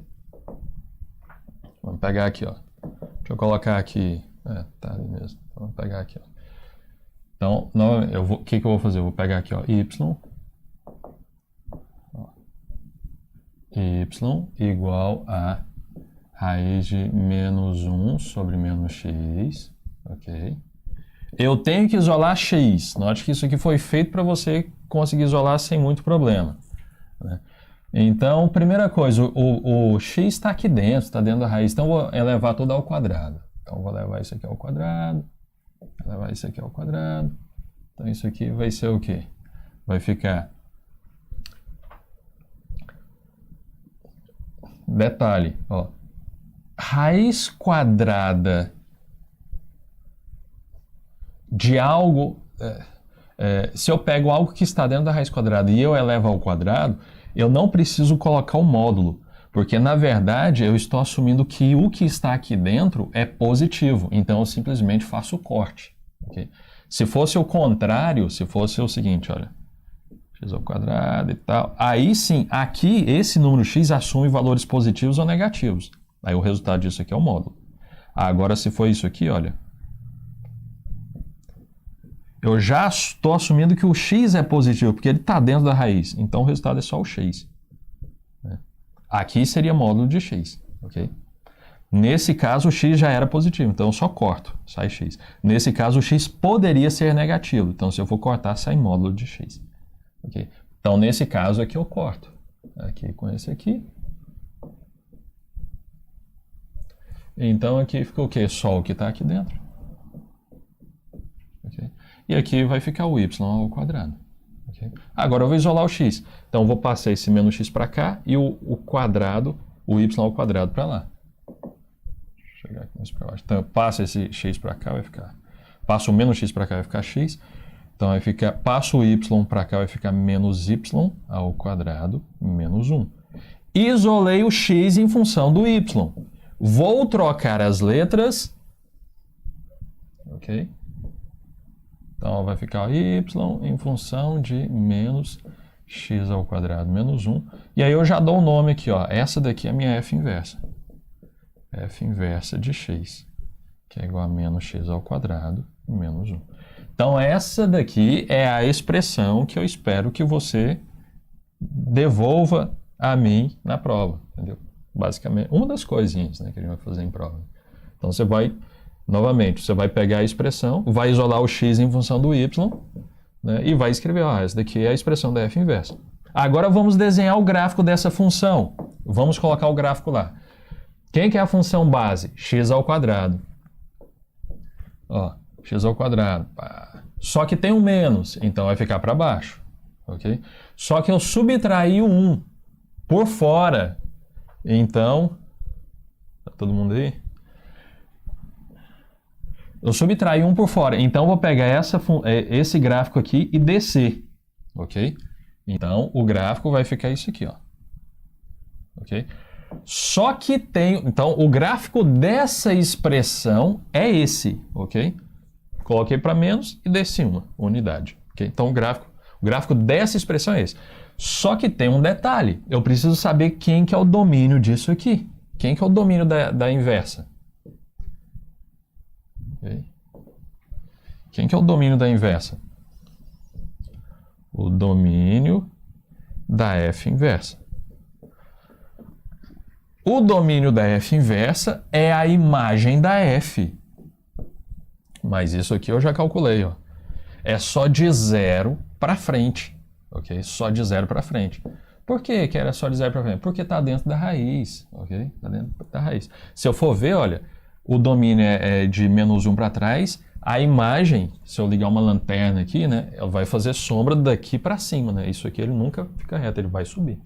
Vamos pegar aqui, ó. Deixa eu colocar aqui. Tá ali mesmo. Então, vamos pegar aqui, ó. Então, o que eu vou fazer? Eu vou pegar aqui, ó, y. Y igual a raiz de menos 1 sobre menos x. Ok? Eu tenho que isolar x. Note que isso aqui foi feito para você conseguir isolar sem muito problema. Né? Então, primeira coisa, o x está aqui dentro, está dentro da raiz. Então, eu vou elevar tudo ao quadrado. Então, eu vou levar isso aqui ao quadrado, levar isso aqui ao quadrado. Então, isso aqui vai ser o quê? Vai ficar... Detalhe, ó. Raiz quadrada de algo, se eu pego algo que está dentro da raiz quadrada e eu elevo ao quadrado, eu não preciso colocar o módulo, porque na verdade eu estou assumindo que o que está aqui dentro é positivo, então eu simplesmente faço o corte. Okay? Se fosse o contrário, se fosse o seguinte, olha, x ao quadrado e tal, aí sim, aqui esse número x assume valores positivos ou negativos, aí o resultado disso aqui é o módulo. Agora se for isso aqui, olha, eu já estou assumindo que o x é positivo, porque ele está dentro da raiz. Então, o resultado é só o x. Aqui seria módulo de x. Okay? Nesse caso, o x já era positivo, então eu só corto, sai x. Nesse caso, o x poderia ser negativo. Então, se eu for cortar, sai módulo de x. Okay? Então, nesse caso aqui, eu corto. Aqui com esse aqui. Então aqui fica o quê? Só o que está aqui dentro. Okay? E aqui vai ficar o y ao quadrado. Okay? Agora eu vou isolar o x. Então eu vou passar esse menos x para cá e o quadrado, o y ao quadrado para lá. Deixa eu chegar aqui mais para baixo. Então eu passo esse x para cá, vai ficar... Passo o menos x para cá, vai ficar x. Então vai ficar... Passo o y para cá, vai ficar menos y ao quadrado menos 1. Isolei o x em função do y. Vou trocar as letras. Ok? Então vai ficar y em função de menos x ao quadrado menos 1. E aí eu já dou o nome aqui, ó. Essa daqui é a minha f inversa. F inversa de x, que é igual a menos x ao quadrado menos 1. Então essa daqui é a expressão que eu espero que você devolva a mim na prova, entendeu? Basicamente, uma das coisinhas, né, que a gente vai fazer em prova. Então você vai, novamente, você vai pegar a expressão, vai isolar o x em função do y, né, e vai escrever, ó, essa daqui é a expressão da f inversa. Agora vamos desenhar o gráfico dessa função. Vamos colocar o gráfico lá. Quem que é a função base? X ao quadrado. Ó, x ao quadrado. Só que tem um menos, então vai ficar para baixo. Ok? Só que eu subtraí o 1 por fora. Então, tá todo mundo aí? Eu subtraí 1 por fora. Então, eu vou pegar esse gráfico aqui e descer. Ok? Então, o gráfico vai ficar isso aqui, ó. Ok? Só que tem... Então, o gráfico dessa expressão é esse, ok? Coloquei para menos e desci uma unidade. Okay? Então, o gráfico dessa expressão é esse. Só que tem um detalhe. Eu preciso saber quem que é o domínio disso aqui. Quem que é o domínio da inversa? Okay? Quem que é o domínio da inversa? O domínio da f inversa. O domínio da f inversa é a imagem da f. Mas isso aqui eu já calculei, ó. É só de 0 para frente, ok? Só de 0 para frente. Por que que era só de 0 para frente? Porque está dentro da raiz, ok? Está dentro da raiz. Se eu for ver, olha, o domínio é de menos 1 para trás, a imagem, se eu ligar uma lanterna aqui, né, ela vai fazer sombra daqui para cima, né? Isso aqui ele nunca fica reto, ele vai subir.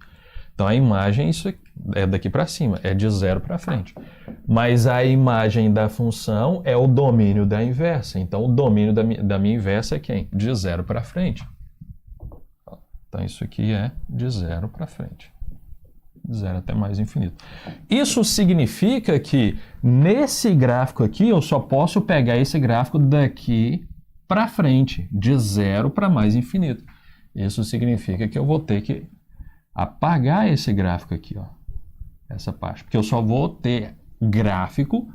Então a imagem isso é daqui para cima, é de 0 para frente. Mas a imagem da função é o domínio da inversa. Então o domínio da minha inversa é quem? De 0 para frente. Então isso aqui é de 0 para frente. De 0 até mais infinito. Isso significa que nesse gráfico aqui eu só posso pegar esse gráfico daqui para frente, de 0 para mais infinito. Isso significa que eu vou ter que apagar esse gráfico aqui, ó, essa parte, porque eu só vou ter gráfico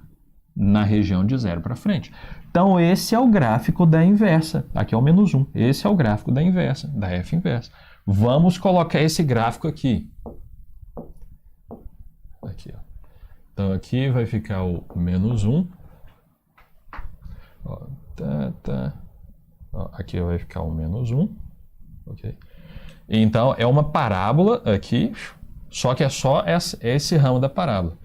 na região de 0 para frente. Então, esse é o gráfico da inversa. Aqui é o menos 1. Esse é o gráfico da inversa, da f inversa. Vamos colocar esse gráfico aqui. Aqui, ó. Então, aqui vai ficar o menos 1. Ó, Ó, aqui vai ficar o menos 1. Ok? Então, é uma parábola aqui, só que é só esse ramo da parábola.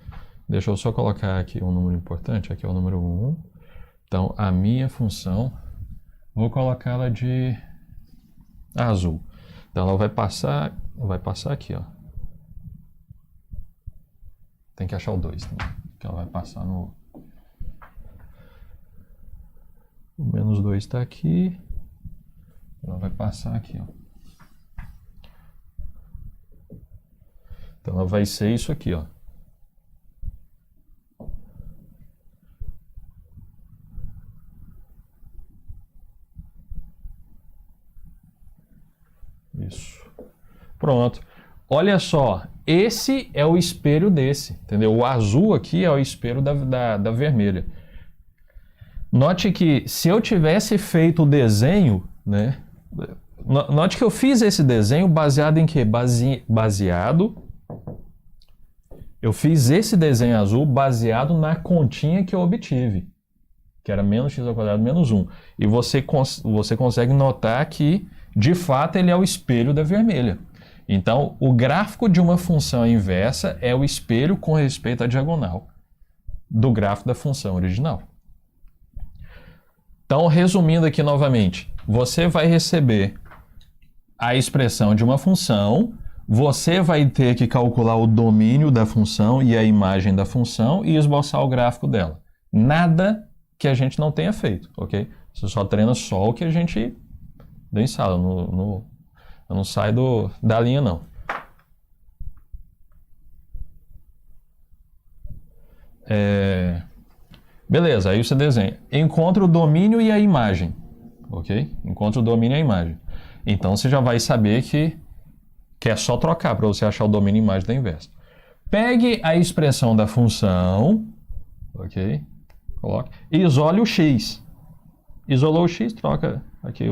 Deixa eu só colocar aqui um número importante, aqui é o número 1. Então, a minha função, vou colocá-la de azul. Então, ela vai passar aqui, ó. Tem que achar o 2 também, que ela vai passar no... O menos 2 está aqui, ela vai passar aqui, ó. Então, ela vai ser isso aqui, ó. Isso. Pronto. Olha só, esse é o espelho desse, entendeu? O azul aqui é o espelho da vermelha. Note que se eu tivesse feito o desenho, né? Note que eu fiz esse desenho baseado em quê? Eu fiz esse desenho azul baseado na continha que eu obtive, que era menos x ao quadrado menos 1. E você consegue notar que, de fato, ele é o espelho da vermelha. Então, o gráfico de uma função inversa é o espelho com respeito à diagonal do gráfico da função original. Então, resumindo aqui novamente, você vai receber a expressão de uma função, você vai ter que calcular o domínio da função e a imagem da função e esboçar o gráfico dela. Nada que a gente não tenha feito, ok? Você só treina só o que a gente deu em sala, eu não saio da linha, não. Beleza, aí você desenha. Encontra o domínio e a imagem, ok? Encontra o domínio e a imagem. Então você já vai saber que é só trocar para você achar o domínio e imagem da inversa. Pegue a expressão da função, ok? Coloque. E isole o x. Isolou o x, troca aqui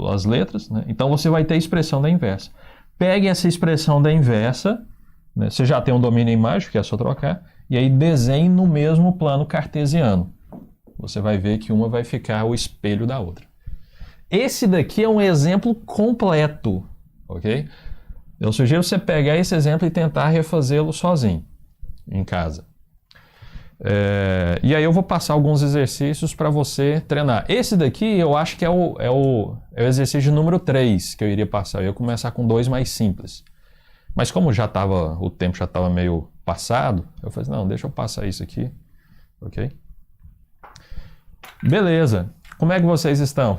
as letras, né? Então você vai ter a expressão da inversa. Pegue essa expressão da inversa, né? Você já tem um domínio e imagem, que é só trocar, e aí desenhe no mesmo plano cartesiano. Você vai ver que uma vai ficar o espelho da outra. Esse daqui é um exemplo completo, ok? Eu sugiro você pegar esse exemplo e tentar refazê-lo sozinho, em casa. E aí eu vou passar alguns exercícios para você treinar. Esse daqui eu acho que é o exercício número 3 que eu iria passar. Eu ia começar com 2 mais simples. Mas como o tempo já estava meio passado, eu falei, não, deixa eu passar isso aqui, ok? Beleza. Como é que vocês estão?